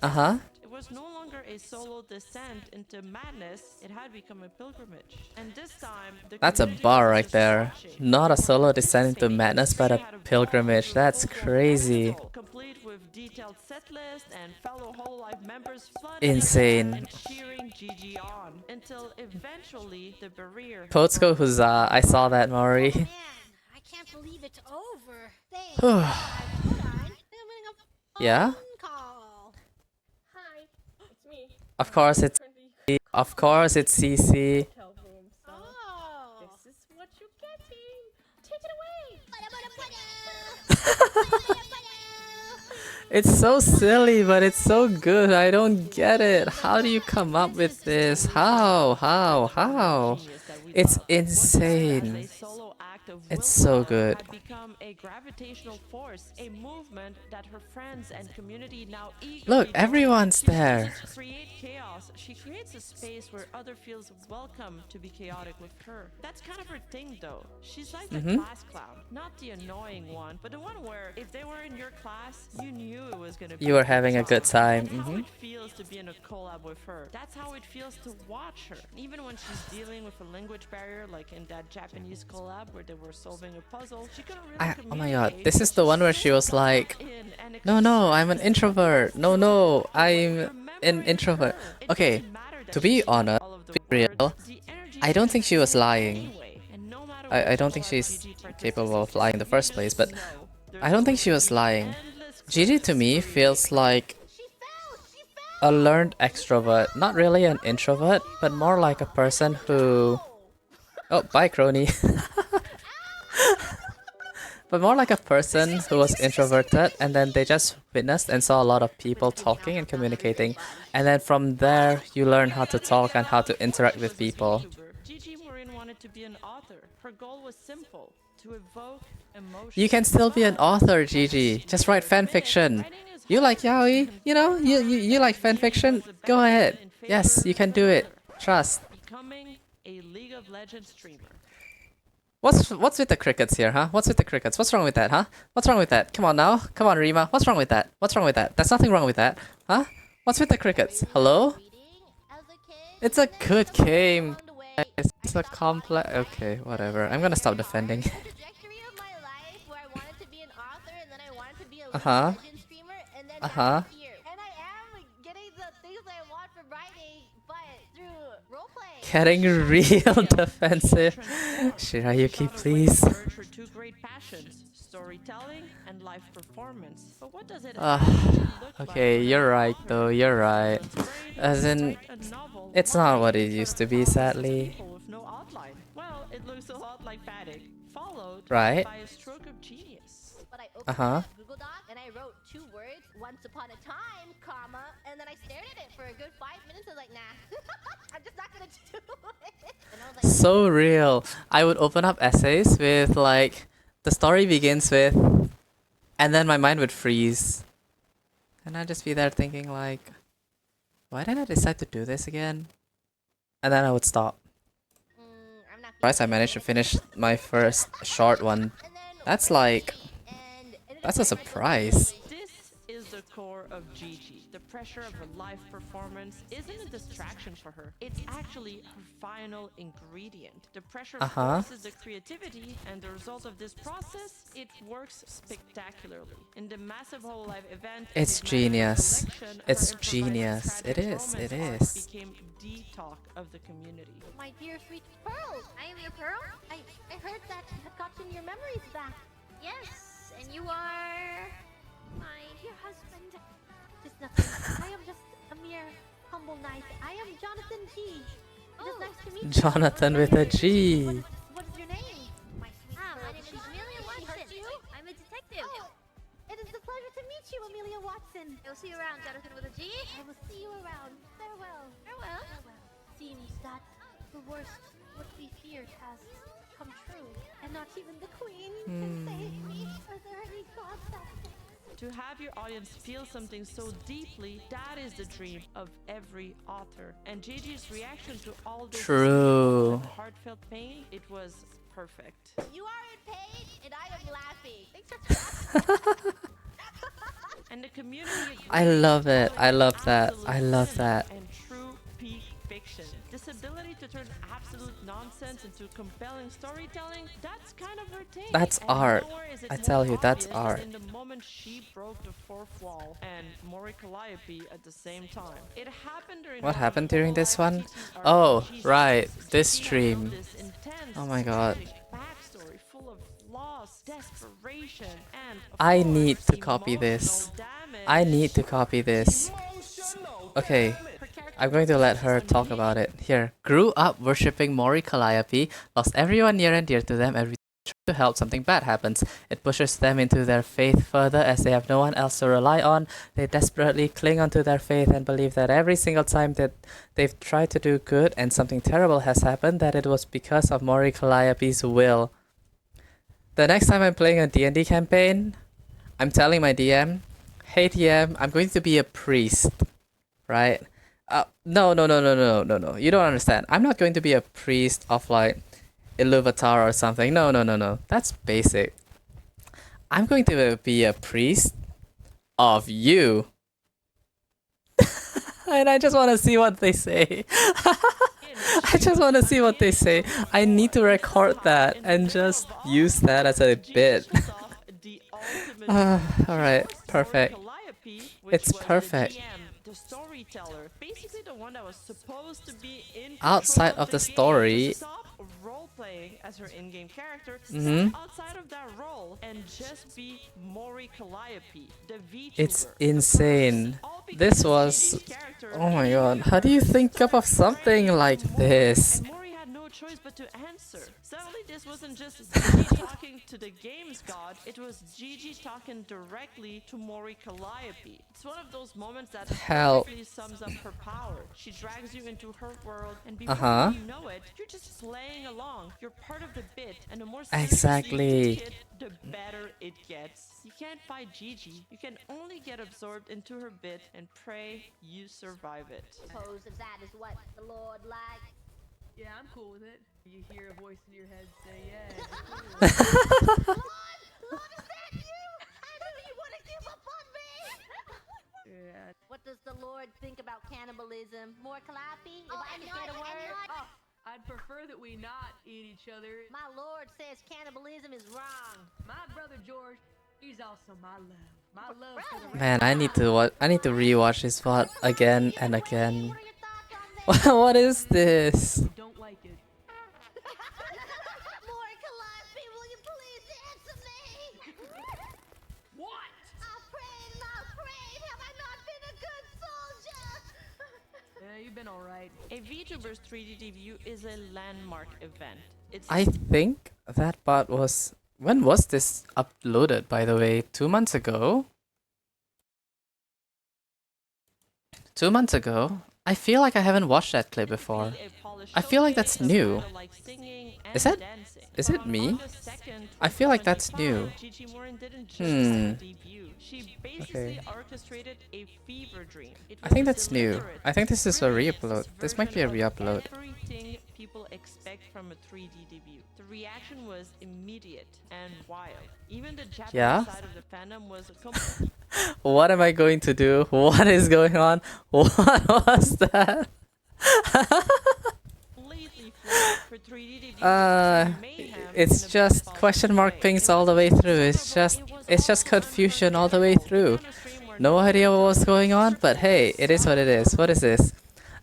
Uh-huh. It was no longer a solo descent into madness, it had become a pilgrimage. And this time, the That's a community bar wasn't right just there. watching, Not a they were solo descent into participating. madness, but They a had ball pilgrimage. through That's full-blown crazy. festival, complete with detailed set list and fellow Hololive members flooding the Insane. ground and cheering GG on until eventually the barrier. Potsko Huzzah. I saw that, Maury. Man, I can't believe it's over. Thanks. Hold on. I'm getting a Yeah? phone call. Hi, it's me. Of course it's CC. Hotel room, so Oh. this is what you're getting. Take it away. It's so silly, but it's so good. I don't get it. How do you come up with this? How? It's insane. It's so good. Had become a gravitational force, a movement that her friends and community now eagerly Look, join. everyone's She there. chooses to create chaos. She creates a space where other feels welcome to be chaotic with her. That's kind of her thing, though. She's like the class clown, not the annoying one, but the one where if they were in your class, you knew it was gonna be. You were having a good time. That's how it feels to be in a collab with her. That's how it feels to watch her. Even when she's dealing with a language barrier, like in that Japanese collab where they were solving a puzzle, she couldn't really Oh my god, communicate, this is but the she one where still she was got like, in and no, I'm an expressed introvert. No, I'm an remembering introvert. her. It Okay, doesn't matter that to she be speaks honest, all of the to be real, words, the energy I don't is think she was there lying. anyway, and no matter I what don't think collab she's GG capable of participates lying in the in, first you place, just but know there's I don't think going she to was be lying. endless Gigi to me glimpses feels like She fell. a learned extrovert. Not really an introvert, but more like a person who... Oh, bye, crony. But more like a person who was introverted and then they just witnessed and saw a lot of people talking and communicating. And then from there, you learn how to talk and how to interact with people. Gigi Marin wanted to be an author. Her goal was simple: to evoke emotion. You can still be an author, Gigi. Just write fanfiction. You like yaoi? You know, you like fanfiction? Go ahead. Yes, you can do it. Trust. Becoming a League of Legends streamer. What's with the crickets here, huh? What's with the crickets? What's wrong with that, huh? What's wrong with that? Come on now. Come on, Rima. What's wrong with that? What's wrong with that? There's nothing wrong with that. Huh? What's with the crickets? Hello? It's a good game. It's a complex... Okay, whatever. I'm gonna stop defending. Trajectory of my life where I wanted to be an author and then I wanted to be a Uh-huh. legend streamer and then Uh-huh. now I'm here. And I am getting the things I want from writing, but through roleplay. Getting real defensive. Shirayuki, please. Her two great passions: storytelling and live performance. But what does it Ah, actually look like okay, when you're an right author though, you're right. feels brave As to in, write a novel it's while not what it making used her to be, follow sadly. people with no outline? Well, it looks a lot like Paddock, followed Right. by a stroke of genius. But I opened Uh-huh. up Google Doc and I wrote 2 words, once upon a time, comma, and then I stared at it for a good 5 minutes. I was like, nah, I'm just not gonna do it. And I was like, So real. I would open up essays with like, the story begins with, and then my mind would freeze. And I'd just be there thinking like, why did I decide to do this again? And then I would stop. I'm not Surprised I managed to finish my first short one. And then That's like, and ended that's up a writing my surprise. This is the core of Gigi. The pressure of her live performance isn't a distraction for her. It's actually her final ingredient. The pressure forces the creativity, and the result of this process, it works spectacularly. In the massive whole live event, It's this genius. massive collection, It's her improvised genius. tragic It is, romance it arc is. became the talk of the community. My dear sweet Pearl, I am your Pearl. I heard that you had gotten your memories back. Yes, and you are my dear husband. Just nothing. I am just a mere humble knight. I am Jonathan G. It is nice to meet you. Jonathan with a G. What is your name? My sweet Ah, Pearl. my name Did is she- Amelia did she hurt Watson. you? I'm a detective. Oh, it is a pleasure to meet you, Amelia Watson. I'll see you around, Jonathan with a G. I will see you around. Farewell. Farewell. Seems that the worst, what we feared, has come true, and not even the Queen can save me. Are there any gods out there? To have your audience feel something so deeply, that is the dream of every author. And Gigi's reaction to all this True. heartfelt pain, it was perfect. You are in pain, and I am laughing. Thanks for clapping. And the community I love it. I love that. I love that. And fiction. This ability to turn absolute nonsense into compelling storytelling, that's kind of her thing. That's And art. nowhere is it I more tell you, that's obvious than art. in the moment she broke the fourth wall and Mori Calliope at the same time. It happened during What one of happened the during whole this live one? TT Oh, RPGs. right, this She had stream. built this intense, Oh my god. tragic backstory full of loss, desperation, and of I course, need to copy this. emotional damage. I need to copy this. Okay, Her character I'm going to let her possesses a talk about it. Here, grew up worshipping Mori Calliope, lost everyone near and dear to them every time to help something bad happens. It pushes them into their faith further as they have no one else to rely on. They desperately cling onto their faith and believe that every single time that they've tried to do good and something terrible has happened, that it was because of Mori Calliope's will. The next time I'm playing a D&D campaign, I'm telling my DM, hey DM, I'm going to be a priest, right? No. You don't understand. I'm not going to be a priest of like Iluvatar or something. No. That's basic. I'm going to be a priest of you. And I just want to see what they say. I just want to see what they say. I need to record that and just use that as a bit. Alright, perfect. It's perfect. The storyteller, basically the one that was supposed to be in Outside of the story. Stop role playing as her in-game character, Mhm. step outside of that role and just be Mori Calliope, the VTuber. It's insane. All because This was... Gigi's character Oh my made god, her how do you think outside of something frame like Mori, this? And Mori had no choice but to answer. Suddenly this wasn't just Gigi talking to the game's god, it was Gigi talking directly to Mori Calliope. It's one of those moments that Help. perfectly sums up her power. She drags you into her world, and Uh-huh. before you know it, you're just playing along. You're part of the bit, and the more seriously Exactly. you take it, the better it gets. You can't fight Gigi. You can only get absorbed into her bit and pray you survive it. Suppose if that is what the Lord likes. Yeah, I'm cool with it. You hear a voice in your head say, yeah. Lord, is that you? I knew you wouldn't give up on me. Yeah. What does the Lord think about cannibalism? More Calliope? If I could get a word? Oh, I'd prefer that we not eat each other. My Lord says cannibalism is wrong. My brother George, he's also my love. My love for the Man, I need to rewatch this part again and again. What are your thoughts on that? What is this? don't like it. More Calliope, will you please answer me? What? I prayed and I prayed. Have I not been a good soldier? Yeah, you've been alright. A VTuber's 3D debut is a landmark event. It's I think that part was... When was this uploaded, by the way? 2 months ago? 2 months ago? I feel like I haven't watched that clip before. a polished I feel like that's showcase of new. idol-like singing and Is it? dancing. Is it On me? August 2nd, I feel like that's 2025, new. Gigi Morin didn't just Hmm. debut. She basically orchestrated a fever dream. It I was think a that's new. deliberate, I think this is a brilliant re-upload. This might be a version of re-upload. Everything people expect from a 3D debut. The reaction was immediate and wild. Even the Japanese Yeah? side of the fandom was completely What am I going to do? What is going on? What was that? flawed for 3D debut. Mayhem It's in a just very question mark way. things It all the was way through. observable, It's just confusion all the way through. No idea what was going on, but hey, it is what it is. What is this?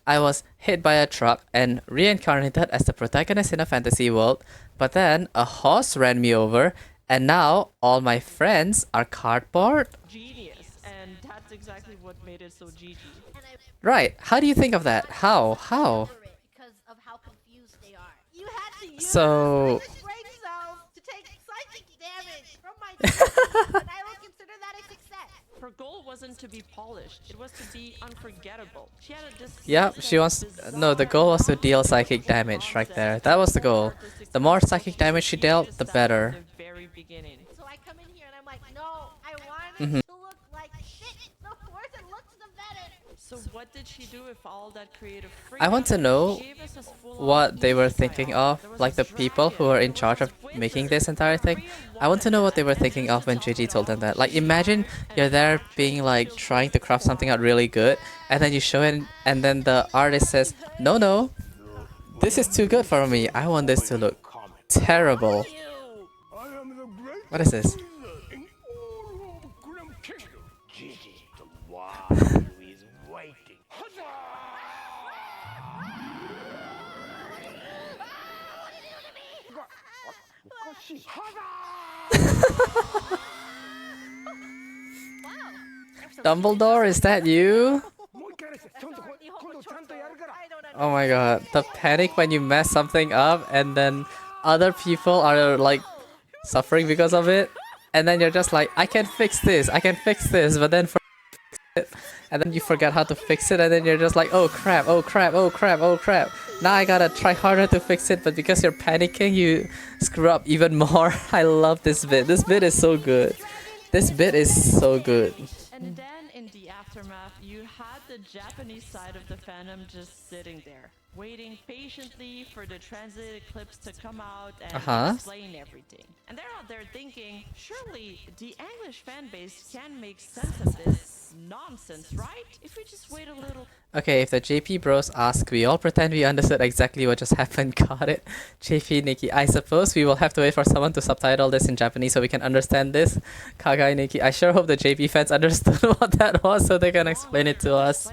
I was hit by a truck and reincarnated as the protagonist in a fantasy world, but then a horse ran me over, and now all my friends are cardboard? Genius, and that's exactly what made it so GG. And I Right, how do you think of that? How? remember it because of how confused they are. You had to use So- psychic brain cells to take psychic damage from my team, and I will consider that a success. Her goal wasn't to be polished; it was to be unforgettable. She had a Yeah, she wants... No, the goal was to deal psychic damage right there. That was the goal. The more psychic damage she dealt, the better. The very beginning. So I come in here and I'm like, no, I want it Mhm. to look like shit. The worse it looks, the better. So what did she do with all that creative freedom? I want to know She gave us a full-on what they were inside thinking out. of, There was like a the people who are in dragon, charge there of was a making wizard, this entire thing. Korea I want to know what they were and thinking just of when to top Gigi it told them all, that. Like, she's imagine smart you're and there actual being like children's trying to craft something out horror. really good, and then you show it, and then the artist says, "No, no, this is too good for me. I want this to look terrible." What is this? Gigi, the one who is waiting. Dumbledore, is that you? Oh my god, the panic when you mess something up and then other people are like suffering because of it, and then you're just like, I can fix this, but then and then you forget how to fix it, and then you're just like, oh crap, oh crap, oh crap, oh crap. Now I gotta try harder to fix it, but because you're panicking, you screw up even more. I love this bit. This bit is so good. This bit is so good. And then in the aftermath, you had the Japanese side of the fandom just sitting there, waiting patiently for the translated clips to come out and explain everything. And they're out there thinking, surely the English fan base can make sense of this nonsense, right? If we just wait a little. Okay, if the JP bros ask, we all pretend we understood exactly what just happened. Got it? JP, Nikki, I suppose we will have to wait for someone to subtitle this in Japanese so we can understand this. Kagai, Nikki, I sure hope the JP fans understood what that was so they can explain it to us.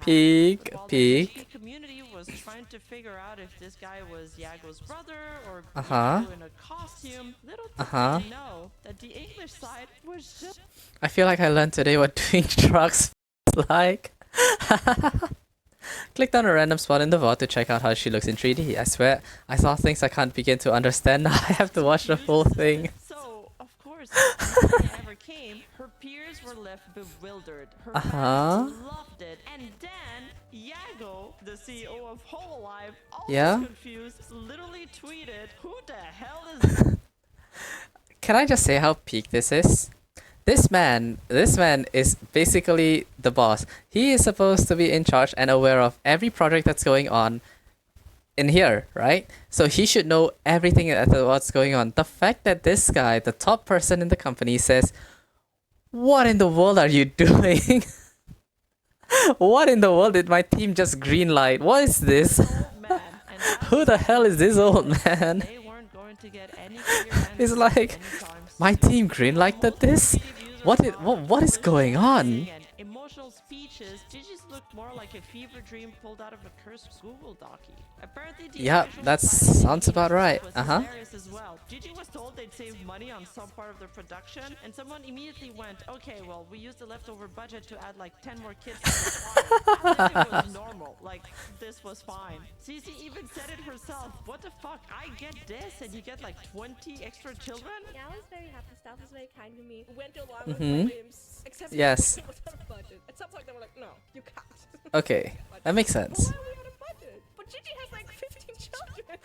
Peek, While the peek. JP community was trying to figure out if this guy was Yago's brother or Uh-huh. Yago in a costume, little did Uh-huh. they know that the English side was just I feel like I learned today what doing drugs is like. Clicked on a random spot in the vault to check out how she looks in 3D. I swear, I saw things I can't begin to understand. Now I have to watch the full thing. So, of course, when it ever came, her peers were left bewildered. Her fans loved it. And then, Yago, the CEO of Hololive, also Yeah? confused, literally tweeted, "Who the hell is this?" Can I just say how peak this is? This man is basically the boss. He is supposed to be in charge and aware of every project that's going on in here, right? So he should know everything what's going on. The fact that this guy, the top person in the company, says, "What in the world are you doing? What in the world did my team just greenlight? What is this? Old man. And that's Who the hell is this old man?" they weren't going to get any clear He's answers like, anytime "My soon. team greenlighted this? What is going on?" And emotional speeches, Gigi's looked more like a fever dream pulled out of a cursed Google document. Apparently, the Yep, official that side of the sounds about English right. was Uh-huh. hilarious as well. Gigi was told they'd save money on some part of the production, and someone immediately went, "Okay, well, we used the leftover budget to add like 10 more kids to the choir." As if it was normal, like this was fine. Cici even said it herself. What the fuck? I get this, and you get like 20 extra children? Yeah, I was very happy. Staff was very kind to me. Went along Mhm. with my whims, except Yes. it was out of budget. At some point they were like, no, you can't. Okay, that makes Well, sense. why are we out of budget? But Gigi has like 15 children.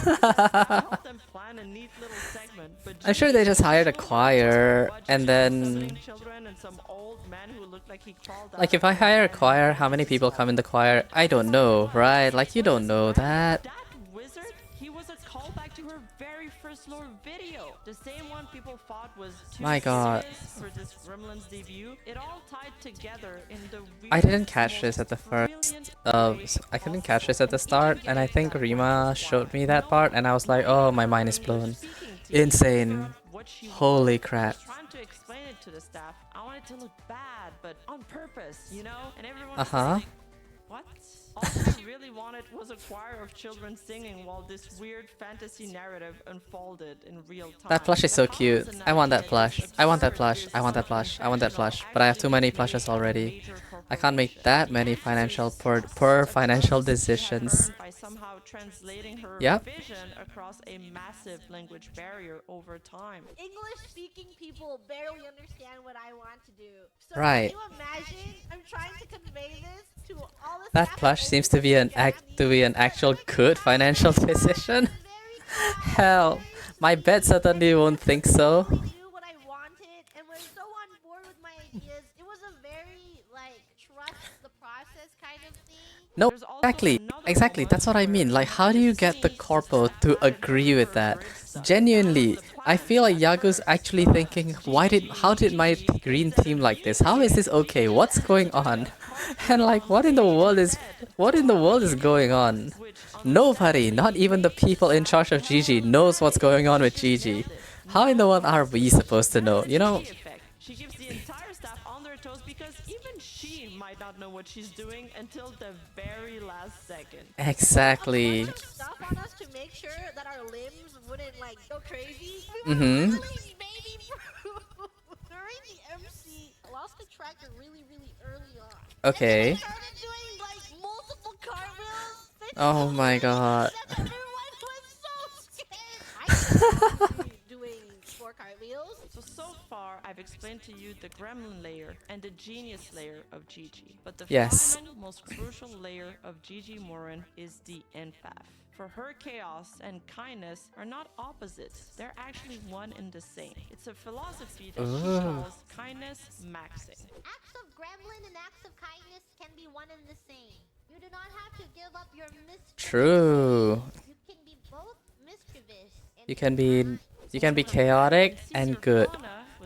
Help them plan a neat little segment, but I'm sure Gigi they just hired a showed choir budget and for then- sibling children and some old man who looked like he crawled out Like, if of I hire a an choir, animal how many people skull. come in the choir? I don't know, right? Like, you don't know that. That wizard, he was a callback to her very first lore video. The same one people thought was too My God. serious for this Gremlins debut. It all tied together in the I didn't weirdest, catch this most at the first, brilliant way I couldn't catch this at the start, and I think Rima showed me that part, and I was like, oh, my mind is blown. Insane. Holy crap. Trying to explain it to the staff. I want it to look bad, but on purpose, you know? And everyone Uh-huh. like, what? All we really wanted was a choir of children singing while this weird fantasy narrative unfolded in real time. That plush is so cute. I want that plush. I want that Absurd plush. I want that plush. I want that plush. But I have too many plushes already. I can't make that many financial poor financial decisions. By somehow translating her Yep. vision across a massive language barrier over time. English-speaking people barely understand what I want to do. So Right. can you imagine? I'm trying to convey this to all the That staff plush at seems to be an actual good financial decision. Hell, my bet certainly won't think so. Really knew what I wanted and was so on board with my ideas. It was a very like trust the No, There's also exactly, another exactly. moment That's what I where mean. Like, how do behind you the get the scenes, corpo Zack to and agree with Connor that? rigged some Genuinely, plans I feel like at Yagu's first, actually but thinking, how did my Gigi, green instead team of like this? using How is it, this okay? What's going on? cartoon And like, on what in the stage world is, instead, what in the world is going on? which Nobody, not understandably even the made people in Zack charge of Gigi, hella knows what's mad. going on with She just Gigi. nailed it. How in the No world are we mercy. supposed to know? That's the You know? Gigi effect. She gives the entire staff on their toes because even she might not know what she's doing until the very last second. Exactly. A bunch of stuff on us to make sure that our limbs wouldn't like go crazy. We were Mhm. really baby during the MC. Lost the tracker really early on. Okay. And then I started doing like multiple cartwheels. Oh my god. And everyone was so scared. I was doing 4 cartwheels. So far, I've explained to you the gremlin layer and the genius layer of Gigi. But the Yes. final, most crucial layer of Gigi Morin is the empath. For her, chaos and kindness are not opposites. They're actually one and the same. It's a philosophy that she Ooh. calls kindness maxing. Acts of gremlin and acts of kindness can be one and the same. You do not have to give up your mischievous. True. You can be both mischievous and You can be chaotic and good.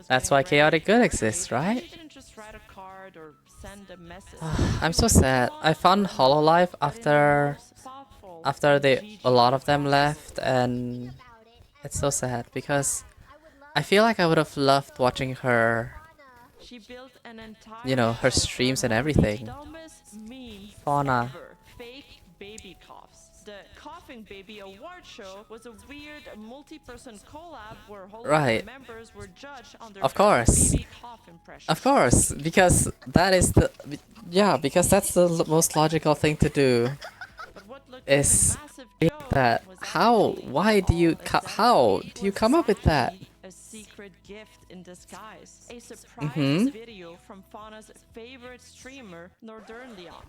That's why chaotic good exists, right? She didn't just write a card or send a message. I'm so sad. I found Hololive after a lot of them left, and it's so sad because I feel like I would have loved watching her, She built an entire you know, her show streams and around the everything. dumbest meme Fauna. ever. Fake baby coughs. The Coughing Baby Award Show was a weird multi-person collab where whole Right. members were judged on their Of course. baby cough impression. Of course, because that is because that's the most logical thing to do. But what looked Is like a massive create joke that. was How? actually Why do you all how do you was come up with that? actually a secret gift in disguise. A surprise Mhm. video from Fauna's favorite streamer, Northern Leon.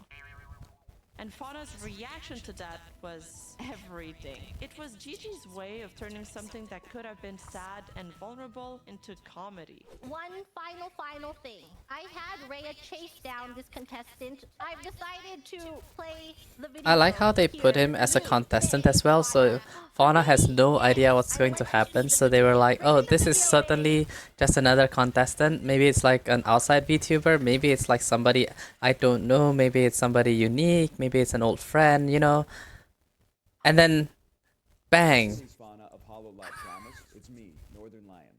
And Fauna's reaction to that was everything. It was Gigi's way of turning something that could have been sad and vulnerable into comedy. One final thing. I had Rhea chase down this contestant. I've decided to play the video. I like how they put him as a contestant as well, so Fauna has no idea what's going to happen. So they were like, oh, this is certainly just another contestant. Maybe it's like an outside VTuber. Maybe it's like somebody I don't know. Maybe it's somebody unique. Maybe it's an old friend, you know. And then, bang. Fauna, Apollo Light Promise. It's me, Northern Lion.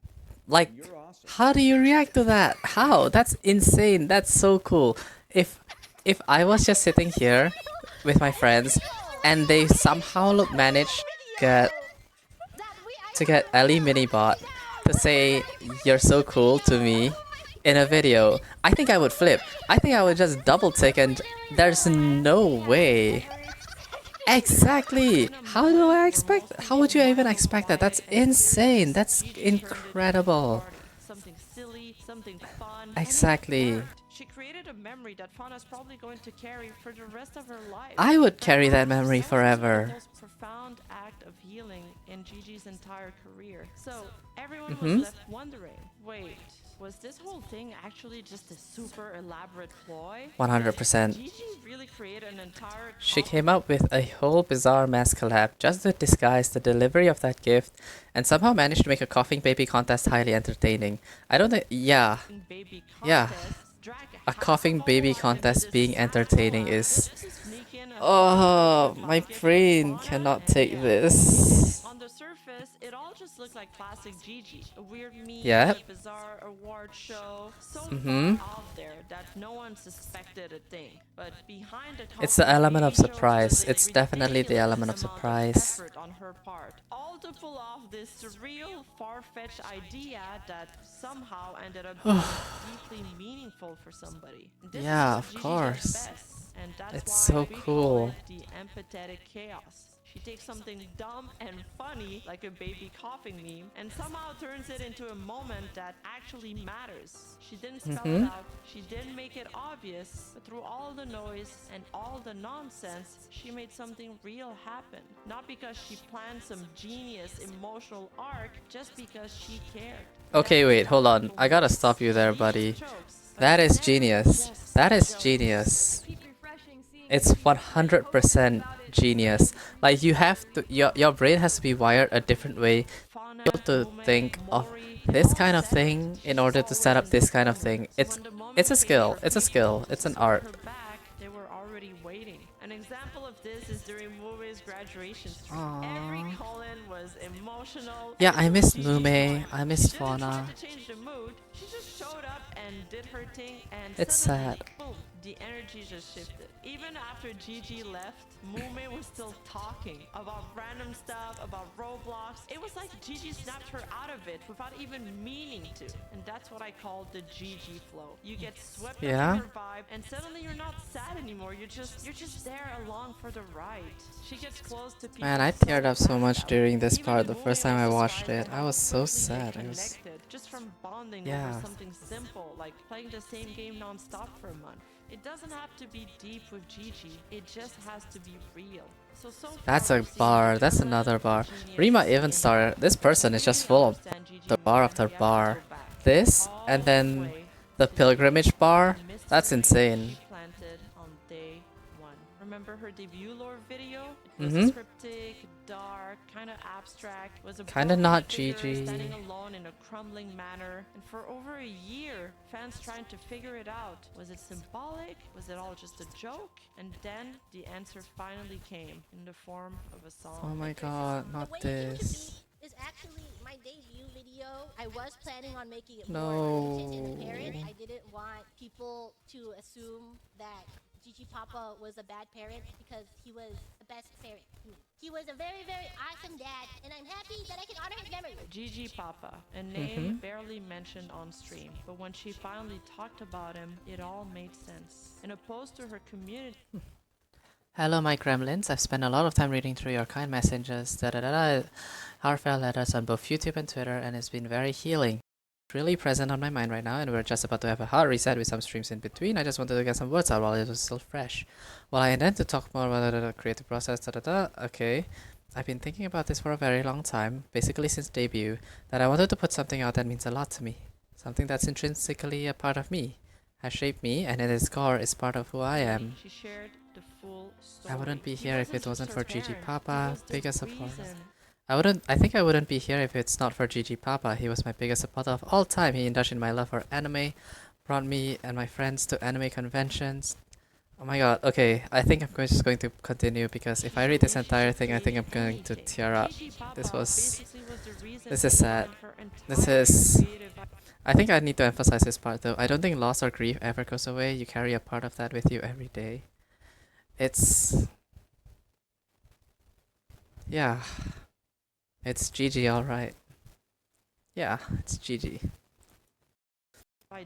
Like, You're awesome. how do you react to that? How? That's insane. That's so cool. If I was just sitting here with my friends and they somehow managed to get Ellie Minibot to say you're so cool to me in a video, I think I would flip. I think I would just double tick and there's no way. Exactly. How do I expect? How would you even expect that? That's insane. That's incredible. Something silly, something fun. and it Exactly. worked. She created a memory that Fauna's probably going to carry for the rest of her life. I would That carry that act memory itself is forever. the most profound act of healing in Gigi's entire career. So everyone Mhm. was left wondering, wait, was this whole thing actually just a super elaborate ploy? 100%. Did Gigi really create an entire She came up with a whole bizarre mass collab just to disguise the delivery of that gift and somehow managed to make a coughing baby contest highly entertaining. I don't think, yeah. baby Yeah. contest, drag A half coughing of baby all into contest this being sad entertaining collab. is... This is sneaking a Oh, my gift brain for cannot Fauna take and this. On the surface, it all just looked like classic Gigi. A weird meme, Yeah. a bizarre award show, so Mhm. far out there that no one suspected a thing. But behind the It's the coughing element of baby shows surprise. was a It's definitely the ridiculous element of amount surprise. effort on her part. All to pull off this surreal, far-fetched idea that somehow ended up being deeply meaningful for somebody. This is Yeah, what of Gigi does course. best, and that's It's why so we call cool. it the empathetic chaos. She takes something dumb and funny, like a baby coughing meme, and somehow turns it into a moment that actually matters. She didn't spell it out, she didn't make it obvious, but through all the noise and all the nonsense, she made something real happen. Not because she planned some genius emotional arc, just because she cared. Okay, wait, hold on. I gotta stop you there, buddy. That is genius. That is genius. Keep refreshing seeing it's 100% genius. Like you have to, your brain has to be wired a different way Fauna, to Mume, think of Mori, this all kind of said thing in she's order to set up already this kind of home. thing. So It's when the moment it's a came skill. for It's a skill. people It's to an send art. her back, they were already waiting. An example of this is during Mume's graduation stream. Every Aww. call-in was emotional. Yeah, and I it miss was Gigi's Mume. time. I She miss didn't try Fauna. to change the mood. She just showed up and did her thing, and It's suddenly, sad. boom, the energy just shifted. Even after Gigi left, Mume was still talking about random stuff, about Roblox. It was like Gigi snapped her out of it without even meaning to. And that's what I call the Gigi flow. You get swept up Yeah. in her vibe, and suddenly you're not sad anymore. You're just there along for the ride. She gets close to people. Man, I teared up so fast much that during way. this Even part the Mume first time I also watched describes it. I how was so quickly they sad. I was connected just from bonding Yeah. over something simple like playing the same game non-stop for a month. It doesn't have to be deep with Gigi. It just has to be real. So That's far a we've seen bar. That's determined, another bar. genius, Rima even and started. This person is just full of understand Gigi the bar more, after we have to bar. go back This all and the then way the to pilgrimage bar. the That's mystery insane. she planted on day one. Remember her debut lore video? It was Mhm. cryptic, dark, kind of abstract. It was a Kinda broken not figure Gigi. standing alone in a crumbling manor. And for over a year, fans trying to figure it out. Was it symbolic? Was it all just a joke? And then the answer finally came in the form of a Oh song. my god, not the way it came to this. be is actually my debut video. I was planning on making it No. more rooted in the parent. I didn't want people to assume that Gigi Papa was a bad parent because he was the best parent to me. He was a very, very awesome dad, and I'm happy that I can honor his memory. Gigi Papa, a name barely mentioned on stream, but when she finally talked about him, it all made sense. And opposed to her community, Hello, my gremlins. I've spent a lot of time reading through your kind messages, heartfelt letters on both YouTube and Twitter, and it's been very healing. Really present on my mind right now, and we're just about to have a hard reset with some streams in between. I just wanted to get some words out while it was still fresh. Well, I intend to talk more about the creative process. Okay, I've been thinking about this for a very long time, basically since debut, that I wanted to put something out that means a lot to me, something that's intrinsically a part of me, has shaped me, and at its core is part of who I am. she shared the full story. I wouldn't be He here if it just wasn't for her Gigi parent, he Papa, was the biggest supporter. reason. I think I wouldn't be here if it's not for Gigi Papa. He was my biggest supporter of all time. He indulged in my love for anime, brought me and my friends to anime conventions. Oh my god, okay, I think I'm just going to continue because if I read this entire thing, I think I'm going to tear up. This is sad. This is... I think I need to emphasize this part though. I don't think loss or grief ever goes away. You carry a part of that with you every day. It's... Yeah. It's Gigi, alright. Yeah, it's Gigi.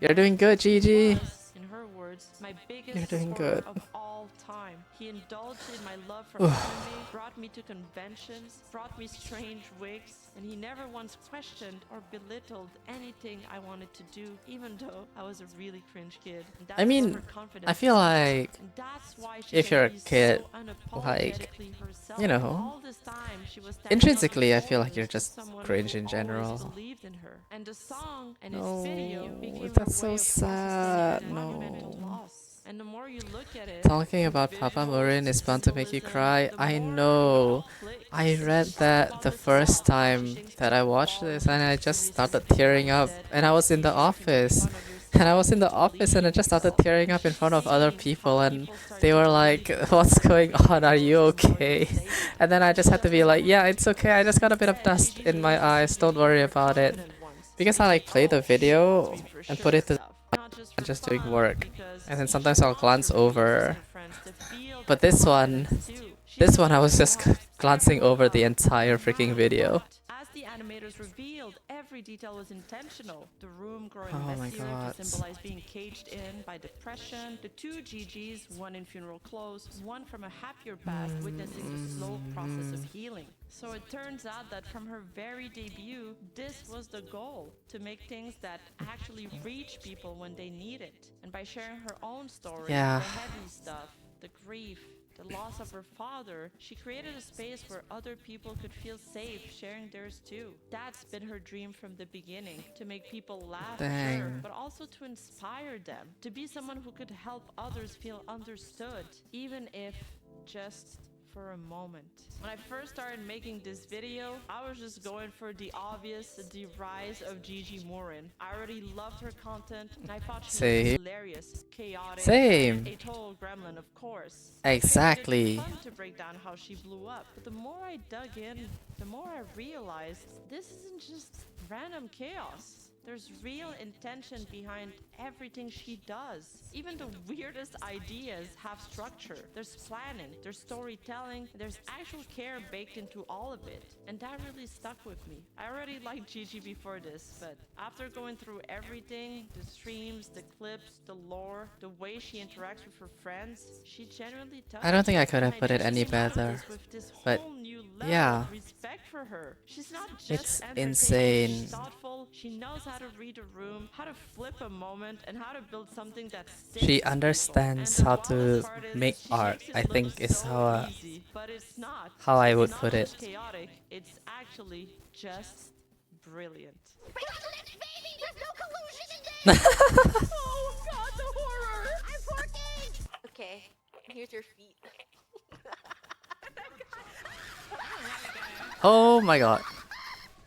You're doing good, Gigi. In her words, my biggest You're doing supporter good. of all time. He indulged in my love for anime, brought me to conventions, brought me strange wigs, and he never once questioned or belittled anything I wanted to do, even though I was a really cringe kid. And that's I mean, where her confidence I feel like and that's why she if can you're a be so kid, unapologetically herself. you know, All this time she was standing intrinsically, on I her feel like shoulders you're with just someone cringe who in always general. believed in her. And the song and No, his video became that's a way so of processing sad, that monumental no. loss. And the more you look at it, Talking about Papa Murin is bound to make you cry. I know. I read that the first time that I watched this and I just started tearing up. And I was in the office. And I was in the office and I just started tearing up in front of other people and they were like, what's going on? Are you okay? And then I just had to be like, yeah, it's okay. I just got a bit of dust in my eyes. Don't worry about it. Because I like play the video and put it to and just doing work. And then sometimes I'll glance over. But this one I was just glancing over the entire freaking video. As the animators revealed, every detail was intentional. The room growing Oh my messier god. to symbolize being caged in by depression. The two Gigis, one in funeral clothes, one from a happier past, witnessing the slow process of healing. So it turns out that from her very debut, this was the goal, to make things that actually reach people when they need it. And by sharing her own story, Yeah. the heavy stuff, the grief, the loss of her father, she created a space where other people could feel safe sharing theirs too. That's been her dream from the beginning, to make people laugh, sure, Dang. but also to inspire them, to be someone who could help others feel understood, even if just for a moment. When I first started making this video, I was just going for the obvious, the rise of Gigi Morin. I already loved her content, and I thought she was Same. hilarious, chaotic, Same. and a total gremlin, of course. Exactly. It was fun to break down how she blew up, but the more I dug in, the more I realized this isn't just random chaos. There's real intention behind everything she does. Even the weirdest ideas have structure. There's planning, there's storytelling, there's actual care baked into all of it. And that really stuck with me. I already liked Gigi before this, but after going through everything, the streams, the clips, the lore, the way she interacts with her friends, she genuinely touched I don't think I me. could have And put it just any came out of better. this with this But whole new level yeah. of respect for her. She's not just It's entertaining, insane. she's thoughtful, she knows how to read a room, how to flip a moment, and how to build something that sticks She with people. understands And the how wildest to part is make she art, makes it I look think is so how easy, but it's not. how I It's would not put just it. chaotic, it's actually just brilliant. Baby, there's no collusion in this! Oh god, the horror! I'm working! Okay, here's your feet. Oh my god.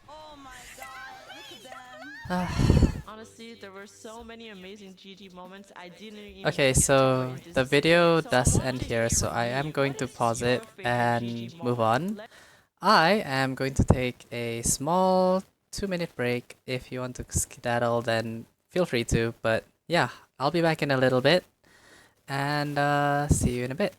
Oh my god, look at them. Honestly, there were so many amazing GG moments I didn't even Okay, get to so put in the this video So does I'd love end to here, hear so from I you. am going What to is pause your it favorite and GG move moment? on. Let- I am going to take a small 2-minute break. If you want to skedaddle, then feel free to. But yeah, I'll be back in a little bit. And see you in a bit.